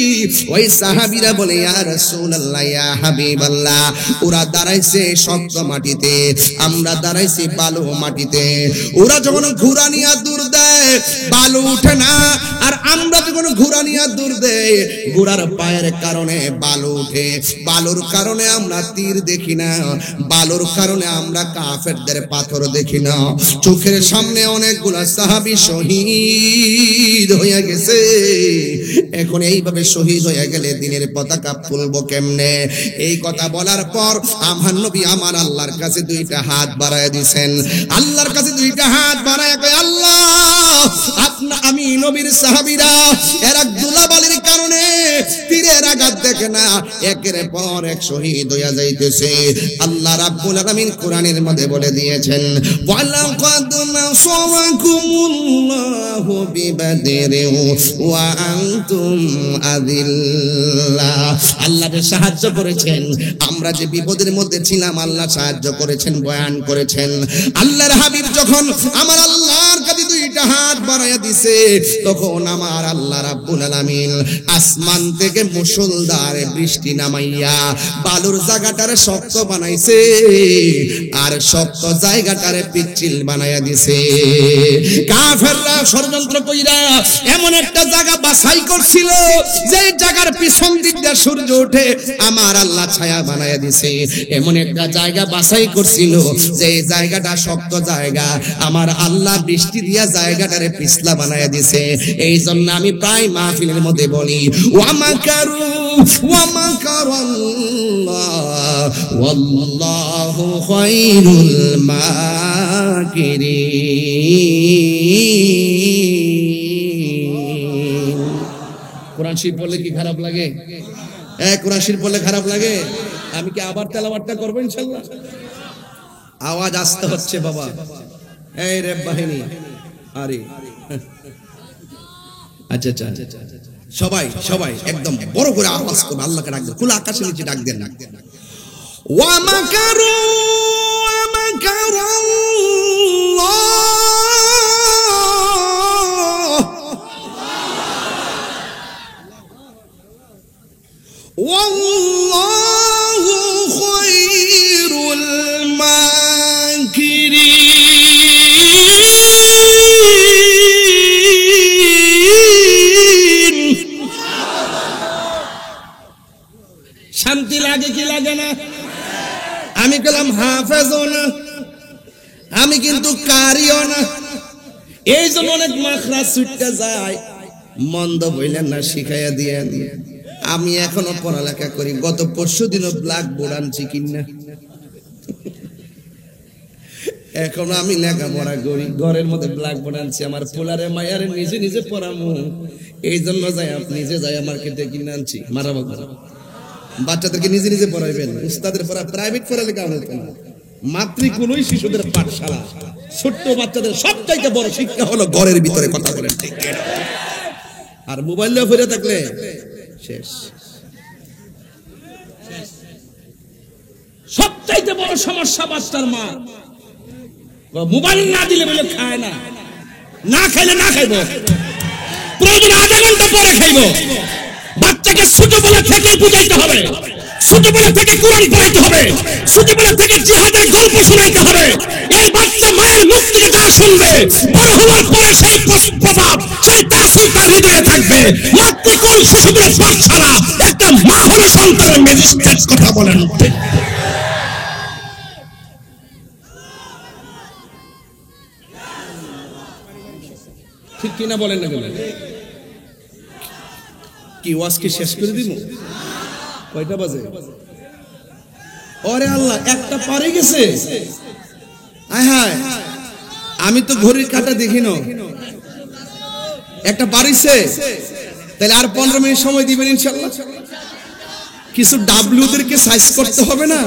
ওই সাহাবীরা বলে, ইয়া রাসূলুল্লাহ ইয়া হাবিবাল্লাহ ওরা দাঁড়াইছে শক্ত মাটিতে, আমরা দাঁড়াইছি বালু মাটিতে। ওরা যখন ঘোড়া নিয়ে দূর দেয় বালু উঠে না, আর আমরা যখন ঘোড়া নিয়ে দূর দেই ঘোড়ার পায়ের কারণে বালু উঠে। বালুর কারণে আমরা তীর দেখি না, বালুর কারণে আমরা কাফেরদের পাথর দেখি না। চোখের সামনে অনেকগুলা সাহাবী শহীদ হয়ে গেছে। এখন এইভাবে শহীদ হয়ে গেলে দিনের পতাকা তুলবো কেমনে? এই কথা বলার পর আমার নবী আমার আল্লাহর কাছে 2টা হাত বাড়ায় দিয়েছেন। আল্লাহর কাছে 2টা হাত বাড়ায় কয়, আল্লাহ আমি নবীর সাহাবীরা এরা ধুলাবালির কারণে তীরের আঘাত দেখে না, একের পর এক শহীদ হইয়া যাইতেছে। আল্লাহ রাব্বুল আলামিন কোরআনের মধ্যে বলে দিয়েছেন, ওয়ালাকাদ নাসারাকুমুল্লাহু বিবাদরিন ওয়া আনতুম আযিল্লা। আল্লাহ যে সাহায্য করেছেন, আমরা যে বিপদের মধ্যে ছিলাম আল্লাহ সাহায্য করেছেন, বয়ান করেছেন। আল্লাহর হাবিব যখন আমার আল্লাহর কাছে দুইটা হাত বাড়াইয়া দিছে, তখন আমার আল্লাহ রাব্বুল আলামিন আসমান থেকে মুষলধার বৃষ্টি নামাইয়া বালুর জায়গাটারে শক্ত বানাইছে, আর শক্ত জায়গাটারে পিচ্ছিল বানাইয়া দিছে। কাফেররা ষড়যন্ত্র কইরা এমন একটা জায়গা বাছাই করছিল, যে জায়গার পিছন দিক দিয়ে সূর্য ওঠে, আমার আল্লাহ ছায়া বানাইয়া দিছে। এমন একটা জায়গা বাছাই করছিল, যে জায়গাটা শক্ত জায়গা, আমার আল্লাহ বৃষ্টি দিয়া জায়গাটারে পিছলা বানাইয়া দিছে। এই জন্য আমি প্রায় মাহফিলের মধ্যে বলি, ওয়া মাকারু ওয়া মাকারাল্লাহ ওয়াল্লাহু খায়রুল মাকিরিন। কোরআন শরীফ পড়লে কি খারাপ লাগে? কোরআন শরীফ পড়লে খারাপ লাগে? আমি কি আবার তেলাওয়াতটা করব ইনশাআল্লাহ? আওয়াজ আসতে হচ্ছে বাবা। এই রেব বাহিনী, আরে আচ্ছা আচ্ছা, সবাই সবাই একদম বড় করে আওয়াজ করুন, আল্লাহকে ডাক দেন, খোলা আকাশের নিচে ডাক দেন। ওয়া মাকারু ওয়া মাকারাল্লাহ ওয়াল্লাহু খায়রুল মাকিরিন। শান্তি লাগে কি লাগে না? আমি গেলাম হাফেজও না, আমি কিন্তু কারিও না। এই জন্য অনেক মাখরা ছুটতে যায়। মন্দ বইলেন না, শিখাইয়া দিয়ে আমি এখনো পড়ালেখা করি। গত পরশু দিনও ব্ল্যাক বোর্ড আনছি কিনা, এখনো আমি লেখাপড়া করি। ঘরের মধ্যে ব্ল্যাক বোর্ড আনছি, আমার পোলারে মায়ারে নিজে নিজে পড়ামু। এই জন্য যাই নিজে যাই মার্কেটে কিনে আনছি। মারাবা বাচ্চাদেরকে নিজে নিজে পড়াইবেন, উস্তাদের পড়া প্রাইভেট পড়ালেখা হতো না। মাতৃকুলই শিশুদের পাঠশালা। ছোট্ট বাচ্চাদের সবচাইতে বড় শিক্ষা হলো ঘরের ভিতরে কথা বলেন, ঠিক কিনা? আর মোবাইলে ফিরে থাকলে শেষ। সবচাইতে বড় সমস্যা বাচ্চার মা মোবাইল না দিলে বলে খায় না, না খাইলে না খাইব, প্রয়োজন আধা ঘন্টা পরে খাইব। বাচ্চাকে ছোটবেলা থেকে বুঝাইতে হবে, ছোটবেলা থেকে কোরআন পড়াইতে হবে, ছোটবেলা থেকে জিহাদের গল্প শোনাইতে হবে। এই বাচ্চা মায়ের মুখ থেকে যা শুনবে, বড় হওয়ার পরে সেই প্রভাব, সেই তাসির তার হৃদয়ে থাকবে। মাতৃকুল শিশুদের পাঠশালা। একটা মা হলো সন্তানের ম্যাজিস্ট্রেট। কথা বলেন ঠিক কিনা? বলেন না বলেন। কি ওয়াজ কি শেষ করে দিব? কয়টা বাজে? ওরে আল্লাহ, একটা পারে গেছে। আয় হায়, আমি তো ঘড়ির কাঁটা দেখি না। একটা পারিছে, তাহলে আর 15 মিনিট সময় দিবেন ইনশাআল্লাহ। কিছু ডাব্লিউদেরকে সাইজ করতে হবে না?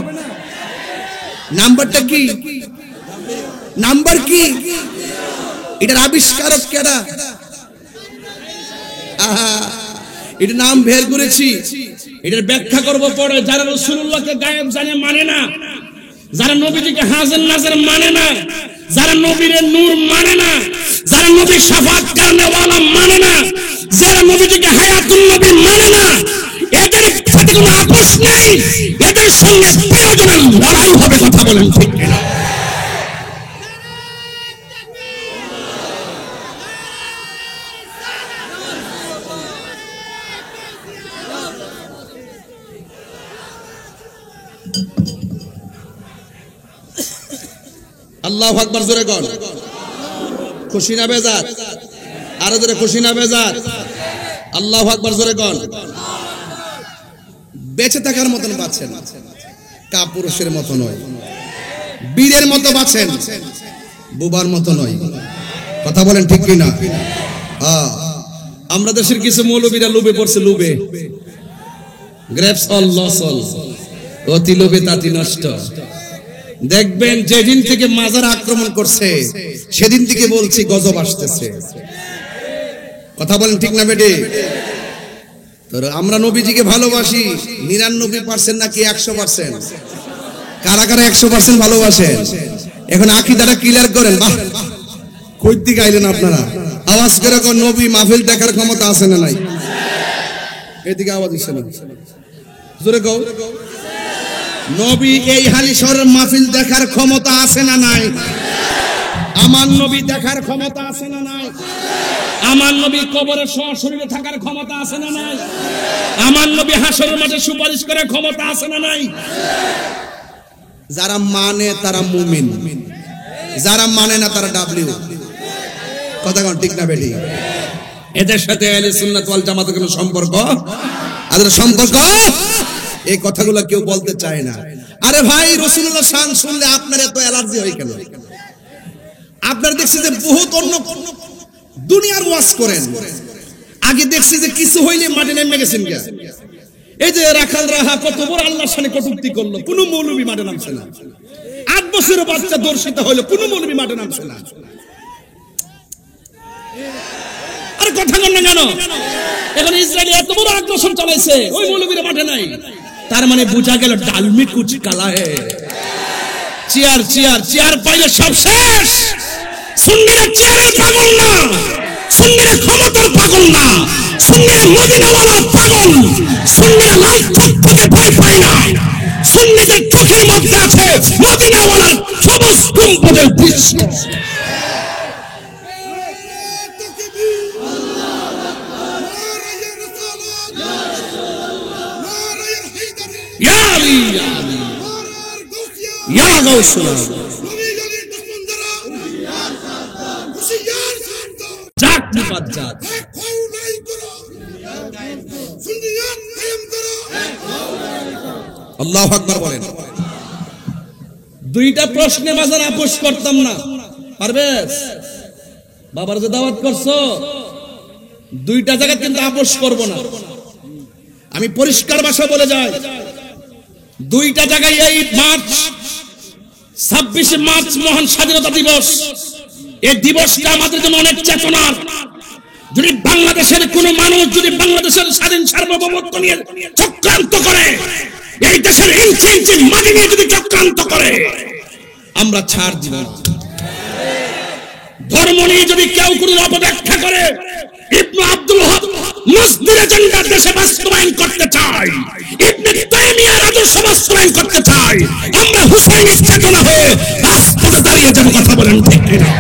নাম্বারটা কি? নাম্বার কি? এটার আবিষ্কারক কেডা? এটা নাম বের করেছি, এটার ব্যাখ্যা করব পরে। যারা রাসূলুল্লাহকে গায়েব জানে মানে না, যারা নবীজিকে হাজির নাজির মানে না, যারা নবীর নূর মানে না, যারা নবীর শাফাত করনেওয়ালা মানে না, যারা নবীজিকে হায়াতুন নবী মানে না, এদের সাথে কোনো আপোষ নেই। এদের সঙ্গে প্রয়োজনে লড়াই হবে। কথা বলেন ঠিক কিনা? আল্লাহু আকবার জোরে কর। খুশি না বেজার? আরো জোরে খুশি না বেজার? আল্লাহু আকবার জোরে কর। বেঁচে থাকার মতন বাঁচেন, কাপুরুষের মতো নয়, বীরের মতো বাঁচেন, বুবার মতো নয়। কথা বলেন ঠিক কিনা? আমরা দেশের কিছু মৌলবীরা লোভে পড়ছে, লোভে গ্রেপস অল লস অল, অতি লোভে তাতি নষ্ট। দেখবেন যেদিন থেকে মাজার আক্রমণ করছে সেদিন থেকে বলছি গজব আসতেছে। কথা বলেন ঠিক না বেটে? আমরা নবীজিকে ভালোবাসি 99% নাকি 100%? কারা কারা 100% ভালোবাসেন? এখন আকীদাটা ক্লিয়ার করেন। বাহ, কই দিকে আইলেন আপনারা? আওয়াজ করে কোন নবী মাহফিল দেখার ক্ষমতা আছে না নাই? এদিকে আওয়াজ দিচ্ছে না, জোরে কও। নবী এই হালিশহরের মাহফিল দেখার ক্ষমতা আছে না নাই? আমার নবী দেখার ক্ষমতা আছে না নাই? আমার নবী কবরের সশরীরে থাকার ক্ষমতা আছে না নাই? আমার নবী হাসরের মাঠে সুপারিশ করার ক্ষমতা আছে না নাই? যারা মানে তারা মুমিন, যারা মানে না তারা ডাব্লিউ। কথা কোন ঠিক না বেটি? এদের সাথে আহলে সুন্নাত ওয়াল জামাতের কোনো সম্পর্ক? আর সম্পর্ক এই কথাগুলো কেউ বলতে চায় না। আরে ভাই, রাসূলুল্লাহ শান শুনলে আপনার এত অ্যালার্জি হয় কেন? আপনারা দেখছি যে বহুত অন্য দুনিয়ার ওয়াজ করেন, আগে দেখছি যে কিছু হইলে মাঠে নেমে গেছেন। এই যে রাখাল রাহা কত বড় আল্লাহর সামনে কটূক্তি করলো, কোন মৌলবী মাঠে নামছে না। 8 বছরের বাচ্চা দর্শিত হইলো, কোন মৌলবী মাঠে নামছে না। আরে কথা বল না কেন? এখন ইসরায়েল এত বড় আগ্রাসন চালাইছে, ওই মৌলবীরা মাঠে নাই। তার মানে বোঝা গেল ডালমি কুচ কালা হে। চেয়ার চেয়ার চেয়ার পাইলে সব শেষ। সুন্নিরা চেয়ারের পাগল না, সুন্নিরা ক্ষমতার পাগল না, সুন্নিরা মদিনাওয়ালার পাগল। সুন্নিরা লাল চক্ষুকে ভয় পায় না, সুন্নিদের চোখের মধ্যে আছে মদিনাওয়ালার সবুজ গম্বুজের দৃশ্য। আল্লাহু আকবার বলেন। দুইটা প্রশ্নে বাজার আপোষ করতাম না। পারবেশ বাবার যে দাওয়াত করছো, দুইটা জায়গা কিন্তু আপোষ করব না। আমি পরিষ্কার ভাষা বলে যাই, দুইটা জায়গায় এই মার্চ 26 মার্চ মহান স্বাধীনতা দিবস, এই দিবসটা আমাদের জন্য অনেক চেতনার। যদি বাংলাদেশের কোন মানুষ যদি বাংলাদেশের স্বাধীন সার্বভৌমত্ব নিয়ে চক্রান্ত করে, এই দেশের ইঞ্চি ইঞ্চি মাটি নিয়ে যদি চক্রান্ত করে, আমরা ছাড় দিব না। ধর্ম নিয়ে যদি কেউ কোনো অপব্যাখ্যা করে, ইবনে আব্দুল ওয়াহাব মসজিদের এজেন্ডা দেশে বাস্তবায়ন করতে চায়, ইবনে তাইমিয়ার আদর্শ বাস্তবায়ন করতে চায়, আমরা হুসাইনি চেতনা হয়ে রাজপথে দাঁড়িয়ে যাব। কথা বলেন ঠিক কিনা?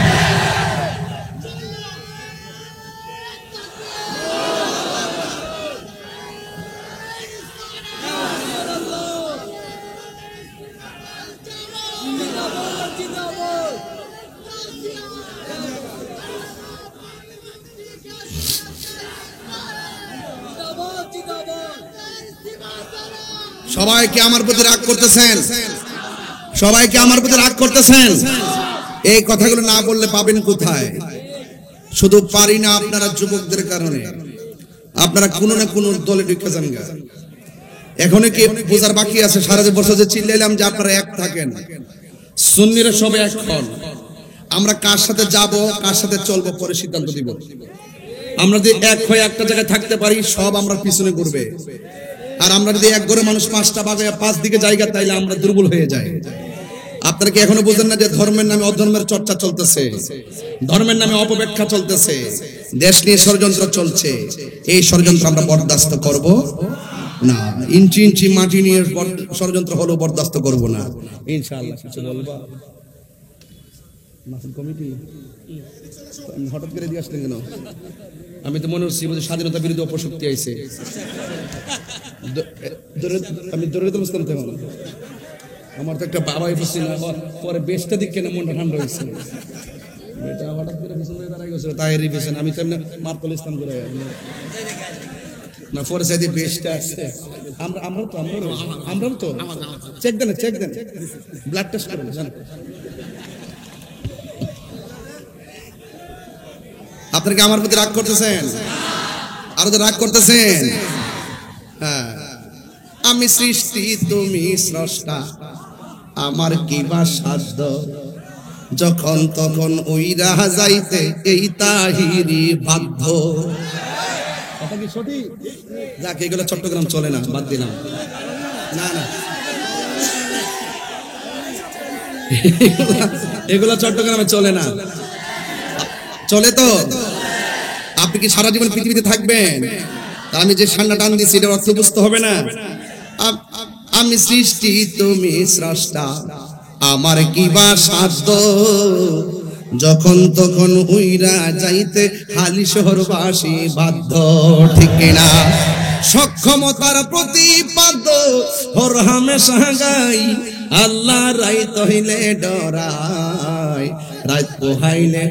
সবাইকে আমার প্রতি রাগ করতেছেন, সবাইকে আমার প্রতি রাগ করতেছেন। এই কথাগুলো না বললে পাবেন কোথায়? শুধু পারি না আপনারা যুবকদের কারণে, আপনারা কোনো না কোনো দলে ঢুকে যান। এখনো কি বোঝার বাকি আছে? সারা বছর যে চিল্লাইলাম যে আপনারা এক থাকেন, সুন্নিরা সবে এক হন। আমরা কার সাথে যাব, কার সাথে চলবো পরে সিদ্ধান্ত দিব। আমরা যদি এক হয়ে একটা জায়গায় থাকতে পারি, সব আমরা পিছনে ঘুরবে। আর আমরা যদি এক ঘরে মানুষ 5টা বাজে 5 দিকে জায়গা, তাইলে আমরা দুর্বল হয়ে যাই। আপনারা কি এখনো বুঝেন না যে ধর্মের নামে অধর্মের চর্চা চলতেছে, ধর্মের নামে অপব্যাখ্যা চলতেছে, দেশ নিয়ে ষড়যন্ত্র চলছে? এই ষড়যন্ত্র আমরা বরদাস্ত করব না। ইঞ্চি ইঞ্চি মাটি নিয়ে ষড়যন্ত্র হলো বরদাস্ত করব না ইনশাআল্লাহ। কিছু বলবা মাহফিল কমিটি হঠাৎ করে দিয়ে আসলেন কেন? আমি তো মনে হচ্ছে যে স্বাধীনতা বিরোধী অপশক্তি আইছে। আমি দৌড়ে তো বুঝতাম তখন। আমার তো একটা বাবাই বুঝছি না, পরে বেশটা দিক কেন মনটা ঠান্ডা হয়েছে। এটা হঠাৎ করে পিছনে দাঁড়াই গেছিল, তাইরই পেছনে। আমি তো এমনি মার্কল ইসলাম করে না, পরে সাইডে বেশটা আসছে। আমরাও তো চেক দেন, চেক দেন, ব্লাড টেস্ট করেন। আপনারা কি আমার প্রতি রাগ করতেছেন? আরো তো রাগ করতেছেন? হ্যাঁ, আমি সৃষ্টি তুমি স্রষ্টা, আমার কি বা সাধ্য, যখন তখন উইরা যাইতে এই তাহিরি বাধ্য। কথা কি সঠিক? যাক, এগুলো চট্টগ্রাম চলে না, বাদ দিলাম। না না, এগুলো চট্টগ্রামে চলে না। চলে তো? আপনি কি সারা জীবন পৃথিবীতে থাকবেন? আমি যে সান্না টান দিচ্ছি এটা অর্থ বুঝতে হবে না? আমি সৃষ্টি তুমি স্রষ্টা, আমার কি বা সাধ্য, যখন তখন উইরা যাইতে হালি শহরবাসী বাধ্য। ঠিক কিনা? সক্ষমতার প্রতিপাদ্য হর হামেশা গাই, আল্লাহ রাইত হইলে ডরাই, রাত পোহাইলে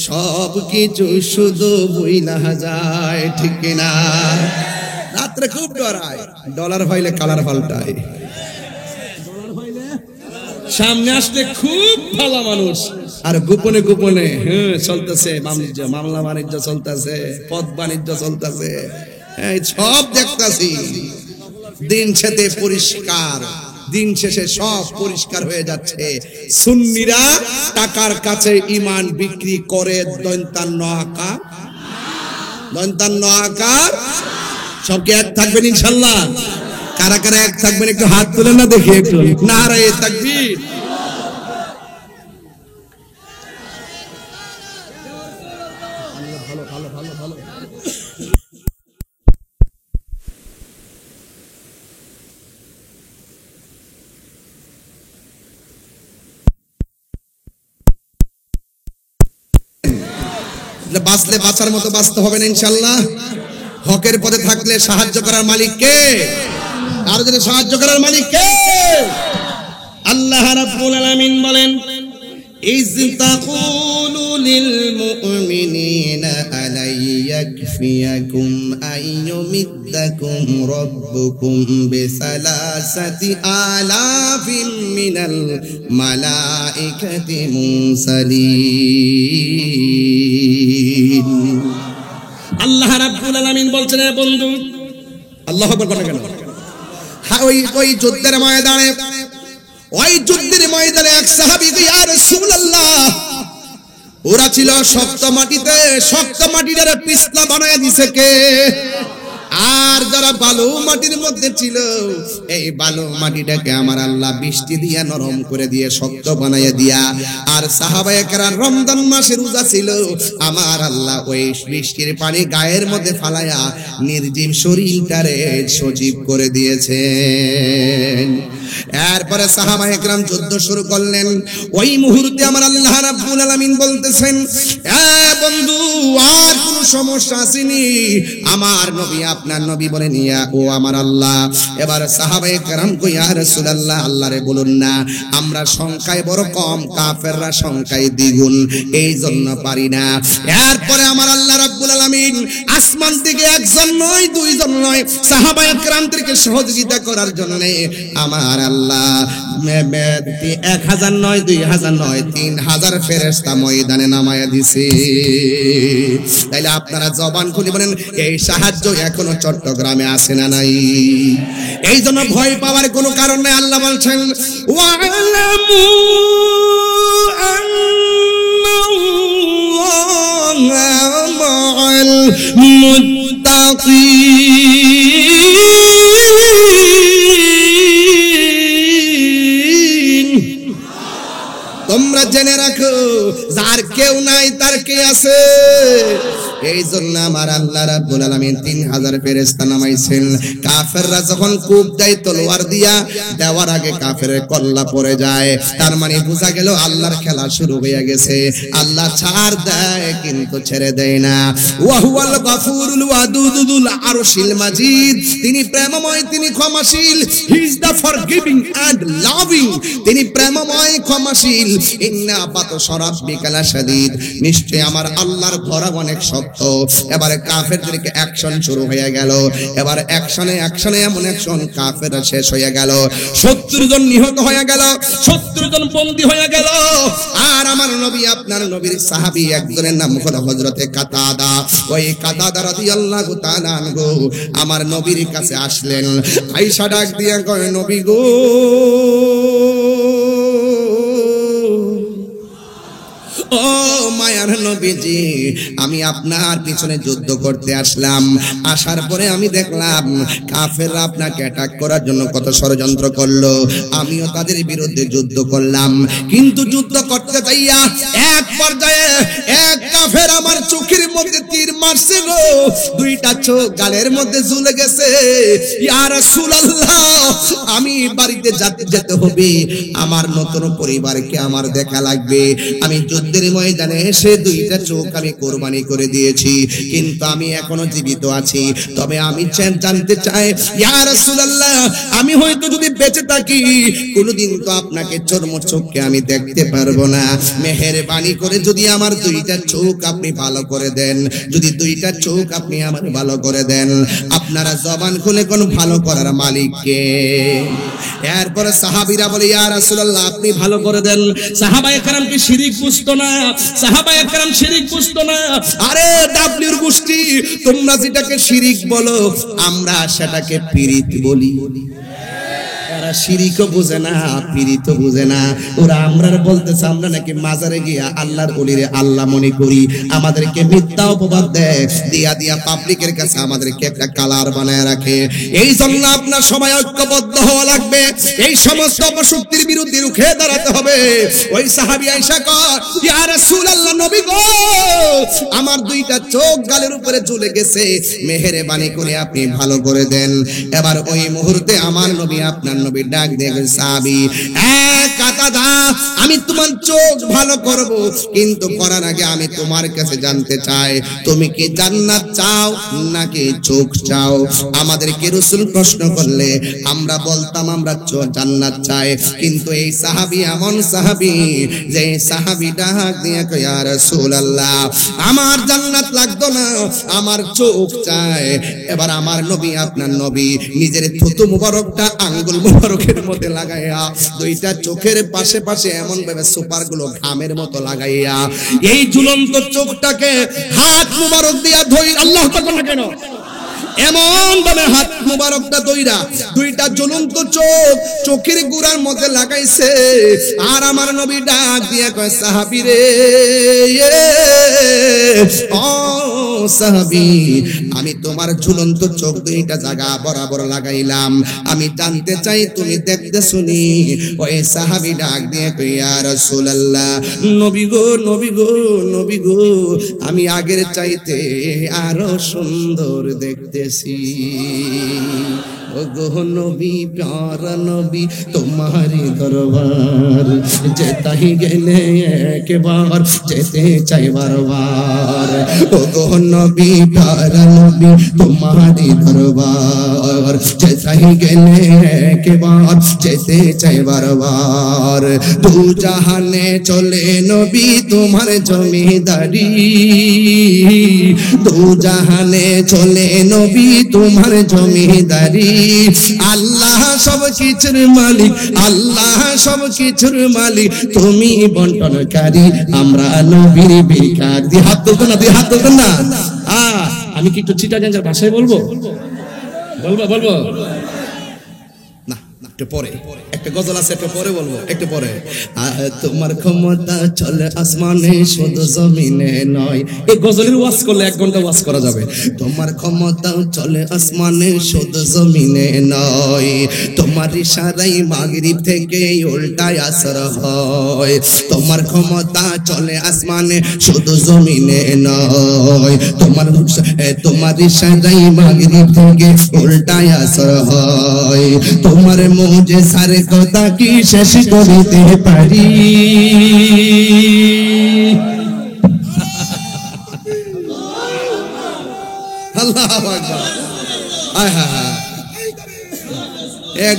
সব কিছু শুধু বুইলা যায়। ঠিক কিনা? রাত্রে খুব ডরায়, ডলার হইলে কালার পাল্টায়, সামনে আসলে খুব ভালো মানুষ, আর গোপনে গোপনে চলতেছে বাণিজ্য, মামলা বাণিজ্য চলতেছে, পথ বাণিজ্য চলতেছে, সব দেখতেছি। দিন শেষে পরিষ্কার, দিন শেষে সব পরিষ্কার হয়ে যাচ্ছে। সুন্নিরা টাকার কাছে ঈমান বিক্রি করে দন্তান্ন আকার, দন্তান্ন আকার। সবকে এক থাকবেন ইনশাআল্লাহ? কারা কারা এক থাকবেন একটু হাত তুলেন না দেখি, একটু নারায়ে তাকবীর। ভালো ভালো ভালো ভালো। বাঁচলে বাঁচার মতো বাঁচতে হবে না ইনশাআল্লাহ। হকের পথে থাকলে সাহায্য করার মালিক কে? আর যদি সাহায্য করার মালিক কে? আল্লাহ রাব্বুল আলামিন বলেন, ইয তাকুলু লিল মুমিনিনা আলাইয়াকফিয়াকুম আইয়ুমিদ্দাকুম রাব্বুকুম বিসালাসাতি আলাফিম মিনাল মালাইকাতি মুরসালিন। আল্লাহ রাব্বুল আলামিন বলছেন, এ বন্ধু, আল্লাহু আকবার বলেন কেন? হ্যাঁ, ওই যুদ্ধের ময়দানে, ওই যুদ্ধের ময়দানে এক সাহাবী, ইয়া রাসূলুল্লাহ, ওরা ছিল শক্ত মাটিতে, শক্ত মাটিটারে পিছলা বানায় দিছে কে? আর যারা বালু মাটির মধ্যে ছিল, এই বালু মাটিটাকে আমার আল্লাহ বৃষ্টি দিয়া নরম করে দিয়ে শক্ত বানাইয়া দিয়া, আর সাহাবায়ে কেরাম রমজান মাসে রোজা ছিল, আমার আল্লাহ ওই বৃষ্টির পানি গায়ের মধ্যে ফালায়া নির্জীব শরীরটারে সজীব করে দিয়েছেন। এরপরে সাহাবায়ে কেরাম যুদ্ধ শুরু করলেন। ওই মুহূর্তে আমার আল্লাহ রাব্বুল আলামিন বলতেছেন, এ বন্ধু, আর কোনো সমস্যা আসেনি? আমার নবী, আপনার নবী বলেন, ইয়া ও আমার আল্লাহ। এবার সাহাবায়ে কেরাম কই, ইয়া রাসূলুল্লাহ, আল্লাহরে বলুন না, আমরা সংখ্যায় বড় কম, কাফেররা সংখ্যায় দ্বিগুণ, এই জন্য পারি না। এরপরে আমার আল্লাহ রাব্বুল আলামিন আসমান থেকে একজন নয়, দুইজন নয়, সাহাবায়ে কেরামদেরকে সহযোগিতা করার জন্য আমার আল্লাহ 1000 নয়, 2000 নয়, 3000 ফেরেশতা ময়দানে নামায়া দিছে। তাইলে আপনারা জবান খুলে বলেন, এই সাহায্য এখনো চট্টগ্রামে আসে না নাই? এই জন্য ভয় পাওয়ার কোনো কারণ নাই। আল্লাহ বলছেন, ওয়ালামু আন্নাল্লাহা মা'আল মুত্তাকিন। তোমরা জেনে রাখো, যার কেউ নাই তার কে আছে। এই জন্য আমার আল্লাহ রাব্বুল আলামিন 3000 ফেরেশতা নামাইছেন। কাফেররা যখন কূপ দেয় তলোয়ার দিয়া, দেওয়ার আগে কাফেরের কল্লা পড়ে যায়, তার মানে বোঝা গেল আল্লাহর খেলা শুরু হয়ে গেছে। আল্লাহ ছাড় দেয় কিন্তু ছেড়ে দেয় না। ওয়া হুয়াল গফুরুল ওয়াদুদুল আরশিল মাজিদ। তিনি প্রেমময়, তিনি ক্ষমাশীল। He is the forgiving and loving. তিনি প্রেমময়, ক্ষমাশীল। ইন্না বাতশা রাব্বিকা লাশাদীদ। নিশ্চয় আমার আল্লাহর ধরা অনেক শক্ত। সত্য। এবারে কাফেরদেরকে অ্যাকশন শুরু হয়ে গেল। এবার অ্যাকশনে এমন অ্যাকশন, কাফেররা শেষ হয়ে গেল, 70 জন নিহত হয়ে গেল, 70 জন বন্দী হয়ে গেল। আর আমার নবী, আপনার নবীর সাহাবী একজনের নাম হলো হযরতে কাতাদা। ওই কাতাদা রাদিয়াল্লাহু তাআলা আনহু আমার নবীর কাছে আসলেন। আয়েশা ডাক দিয়া কয়, নবী গো, ও মায়ার নবীজি, আমি আপনার পিছনে যুদ্ধ করতে আসলাম। আসার পরে আমি দেখলাম কাফেররা আপনাকে অ্যাটাক করার জন্য কত ষড়যন্ত্র করলো। আমিও তাদের বিরুদ্ধে যুদ্ধ করলাম, কিন্তু যুদ্ধ করতে যাইয়া এক পর্যায়ে এক কাফের আমার চোখের মধ্যে তীর মারছে গো, 2টা চোখ গালের মধ্যে ঝুলে গেছে। ইয়া রাসূলুল্লাহ, আমি বাড়িতে যেতে হবে, আমার নতুন পরিবারকে আমার দেখা লাগবে। আমি যুদ্ধের ময়দানে এসে 2টা চোখ আমি কোরবানি করে দিয়েছি, কিন্তু আমি এখনো জীবিত আছি। তবে আমি জানতে চাই ইয়া রাসূলুল্লাহ, আমি হয়তো যদি বেঁচে থাকি কোনদিন তো আপনাকে চর্মচক্ষে আমি দেখতে পারবো না। মেহেরবানি করে যদি আমার 2টা চোখ আপনি ভালো করে দেন, যদি 2টা চোখ আপনি আমার ভালো করে দেন। আপনারা জবান খুলে কোন ভালো করার মালিক কে? এরপরে সাহাবীরা বলে, ইয়া রাসূলুল্লাহ, আপনি ভালো করে দেন। সাহাবায়ে কেরাম কি শিরিক বুঝতো না? সাহাবায়ে কেরাম শিরিক বুঝতো না? আরে ডাবলিউর গোষ্ঠী, তোমরা যেটাকে শিরিক বলো আমরা সেটাকে পীরিত বলি। এরা শিরিকও বুঝে না, পীরিতও বুঝে না। ওরা আমরা বলতেছে আমরা নাকি মাজারে গিয়া আল্লাহর ওলিরে আল্লাহ মনে করি। আমাদেরকে মিথ্যা অপবাদ দেয়, দিয়া পাবলিকের কাছে আমাদেরকে একটা কালার বানায় রাখে। এই জন্য আপনার সবাই ঐক্যবদ্ধ হওয়া লাগবে, এই সমস্ত অপশক্তির বিরুদ্ধে রুখে দাঁড়াতে হবে। ওই সাহাবী আয়েশা কয়, ইয়া রাসূলুল্লাহ, নবী গো, আমার 2টা চোখ গালের উপরে ঝুলে গেছে, মেহেরবানি করে আপনি ভালো করে দেন। এবার ওই মুহূর্তে আমার নবী, আপনার নবী ডাক দিয়ে সাহাবী, কাতাদা, আমি তোমার চোখ ভালো করব, কিন্তু করার আগে আমি তোমার কাছে জানতে চাই, তুমি কি জান্নাত চাও নাকি চোখ চাও? আমাদেরকে রাসূল প্রশ্ন করলে আমরা বলতাম আমরা জান্নাত চাই, কিন্তু এই সাহাবী এমন সাহাবী যে সাহাবী ডাক দিয়ে কয়, ইয়া রাসূলুল্লাহ, আমার জান্নাত লাগতো না, আমার চোখ চাই। এবার আমার নবী, আপনার নবী নিজের থুতু মুবারকটা আঙ্গুল মুবারকের মধ্যে লাগাইয়া 2টা চোখের পাশে পাশে এমন ভাবে সুপার গুলো ঘামের মতো লাগাইয়া এই ঝুলন্ত চোখটাকে হাত মুবারক দিয়া ধরে, আল্লাহু তাআলা কেন এমন ভাবে হাত মুবারকটা দইরা 2টা জ্বলন্ত চোখের গুড়ার মধ্যে লাগাইছে। আর আমার নবী ডাক দিয়া কয়, সাহাবী রে, ও সাহাবী, আমি তোমার ঝুলন্ত চোখ 2টা জায়গা বরাবর লাগাইলাম, আমি জানতে চাই তুমি দেখতে শুনি। ওই সাহাবী ডাক দিয়ে কয়, ইয়া রাসূলুল্লাহ, নবী গো, নবী গো, নবী গো, আমি আগের চাইতে আরো সুন্দর দেখতেছি। ও গো নবী, প্যারা নবী, তোমারি দরবার যেতাই গেলে একবার যেতে চাই বারবার। ও গো নবী, প্যারা নবী, তোমারি দরবার যেতাই গেলে একবার যেতে চাই বারবার। 2 জাহানে চলে নবী তোমার জমিদারি, 2 জাহানে চলে নবী তোমার জমিদারি। আল্লাহ সব কিছুর মালিক, আল্লাহ সব কিছুর মালিক, তুমি বন্টনকারী, আমরা নবীর ভিখারি। দিয়ে হাত তুলতেন না, দিয়ে হাত তুলতেন না। আমি কি একটু চিটাগাঙ্গের ভাষায় বলবো? না, একটু পরে একটা গজল আছে, একটু পরে বলবো, একটু পরে। তোমার ক্ষমতা চলে আসমানে শুধু জমিনে নয়। এই গজলের ওয়াজ করলে 1 ঘন্টা ওয়াজ করা যাবে। তোমার ক্ষমতা চলে আসমানে শুধু জমিনে নয়, তোমার ইশারায় মাগরিব থেকে উল্টায় আসর হয়। তোমার ক্ষমতা চলে আসমানে শুধু জমিনে নয়, তোমার ইশারায় মাগরিব থেকে উল্টায় আসর হয়। তোমার মুজে সারে কথা কি শেষ করিতে পারি? আল্লাহু আকবার। এক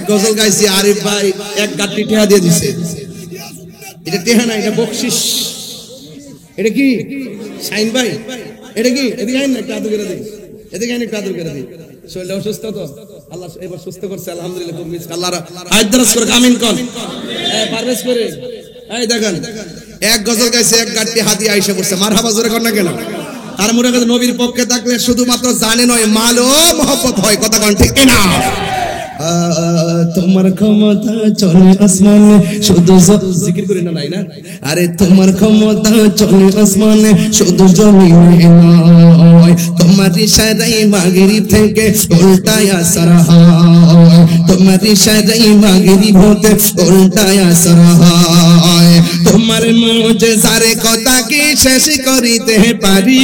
গজল গাইছি, আরিফ ভাই 1 গাঁটি টেহা দিয়ে দিছে। এটা টেহা না, এটা বকশিস, এটা কি শাইন ভাই? এটা কি? এদিকে আইন না, একটু আদর করে দিই। এদিকে আইন, একটু আদর করে দিই। শরীরটা অসুস্থ তো, আল্লাহ এবার সুস্থ করছে, আলহামদুলিল্লাহ। খুব মিস আল্লাহ আজ দরস করে আমিন কোন পারভেজ করে। এই দেখেন, এক গজল গাইছে, এক গাড়ি হাতি আইসা পড়ছে, মারহাবা জোরে কর না কেন? তার মনে করে নবীর পক্ষে থাকলে শুধুমাত্র জানে নয়, মালও মহব্বত হয়। কথা কোন ঠিক কিনা? তোমার ক্ষমতা চলে আসমানে, শুধু জিকির করি না, নাই না? আরে তোমার ক্ষমতা চলে আসমানে, শুধু জমিনে নয়। তোমার ইশারায় মাগরিব থেকে উল্টায় আসর হয়, তোমার ইশারায় মাগরিব হতে উল্টায় আসর হয়। তোমার মুজিজার কথা কি শেষ করিতে পারি?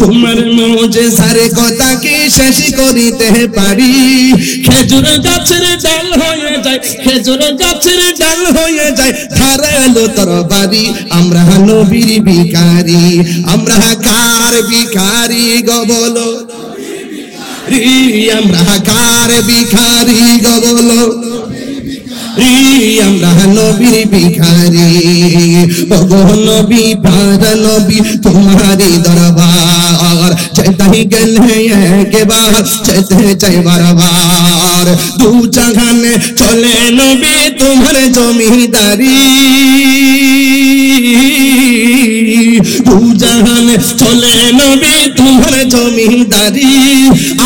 তোমার মুজিজার কথা কি শেষ করিতে পারি? খেজুর গাছের ডাল হয়ে যায়, খেজুর গাছের ডাল হয়ে যায়, ধারালো তরবারি। আমরা নবীর ভিখারি, আমরা কার ভিখারি গো বলো? আমরা কার ভিখারি গো বলো? আমরা নবীর ভিখারি। ওগো নবী পার নবী, তোমারি দরবার চাইতে গেলে একবার, চাইতে চাই বারবার। দু জাহানে চলে নবী তোমার জমিদারি, দু জাহানে চলে নবী তোমার জমিদারি।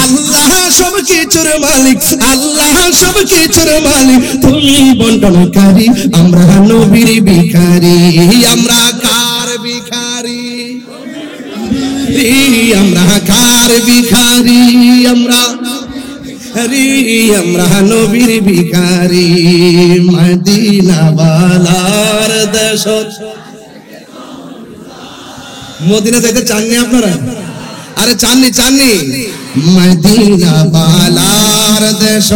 আল্লাহ সব কিছুর মালিক, আল্লাহ সব কিছুর মালিক, তুমি বন্টনকারী। আমরা নবীর ভিখারি, আমরা কার ভিখারি? আমরা কার ভিখারি? আমরা আমরা নবীর ভিখারি। মদিনা ওয়ালার দেশ। মদিনা যাইতে চাননি আপনারা? আরে চাননি, চাননি? মদিনা ওয়ালার দেশ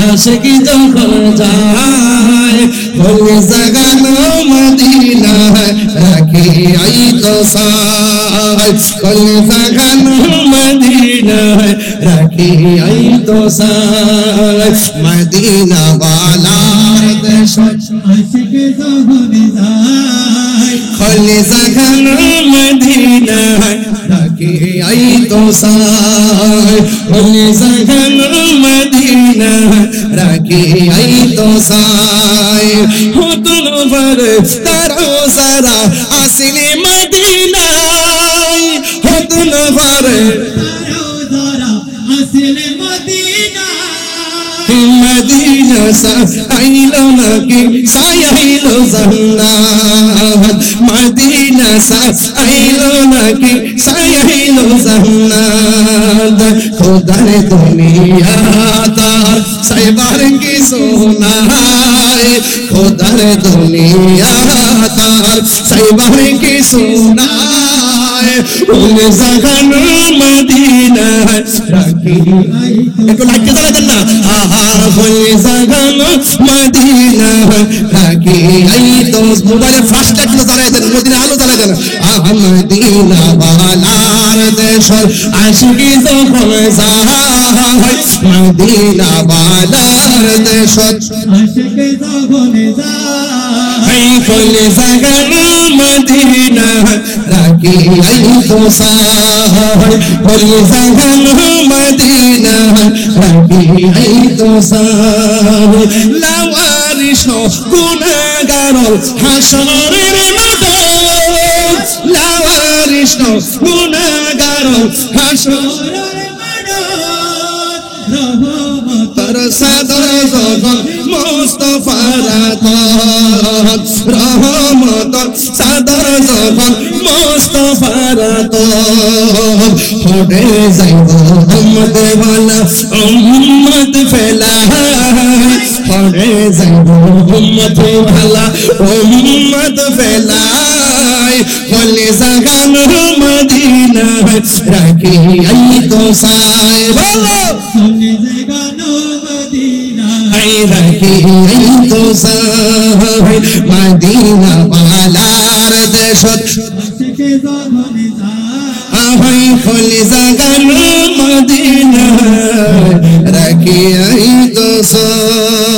আশিক যখন যায়, বলে জাগানো মদিনা রাখি আই তো সাই, বলে জাগানো মদিনা রাখি আই তো সাই। মদিনা ওয়ালার দেশ আশিক যখন যায়, বলে জাগানো মদিনা রাখি আই তো সাই, বলে জাগানো মদিনা রাখি আই তো সাই। হতুন ভরে তারো সারা আসিনি মদিনায়, হতুন ভরে তারো সারা আসিনি মদিনায়। মদিনা সাইলো নাকি সাইলো জান্নাত, মদিনা সাইলো নাকি সাইলো জান্নাত। খোদার দুনিয়া তার সাইবার কি সোনায়, খোদার দুনিয়া তার সাইবার কি সোনায়। ওলে জাগানো মদিনা রাখি। একটু লাইক জ্বালাবেন না? আহা ওলে জাগানো মদিনা রাখি আই তো। মোবাইলে ফ্ল্যাশ একটু জ্বালাই দেন, মদিনা আলো জ্বালাই দেন। আহা মদিনা ওয়ালার দেশ আশিকি যখন যায়, মদিনা ওয়ালার দেশ আশিকি যখন যায়, ওলে জাগানো মদিনা রাখি আই তো সাই, ওলে জাগানো মদিনা রাখি আই তো সাই। লাওয়ারিশ গুনাহগার হাসরের মাঠ, লাওয়ারিশ গুনাহগার হাসরের মাঠ। রহমতের সাদর যখন মুস্তাফার আতত, রহমতের সাদর যখন মুস্তাফার আতত। হটে যাইব উম্মত ওয়ালা উম্মত ফেলায়, হটে যাইব উম্মত ওয়ালা উম্মত ফেলায়। বলে জাগানো মদিনা রাখি আই তো সাই, বলো বলে জাগানো মদিনা রাখি আই তো সাই। মদিনা ওয়ালার দেশ আশিকে যখন যায়, বলে জাগানো মদিনা রাখি আই তো সাই।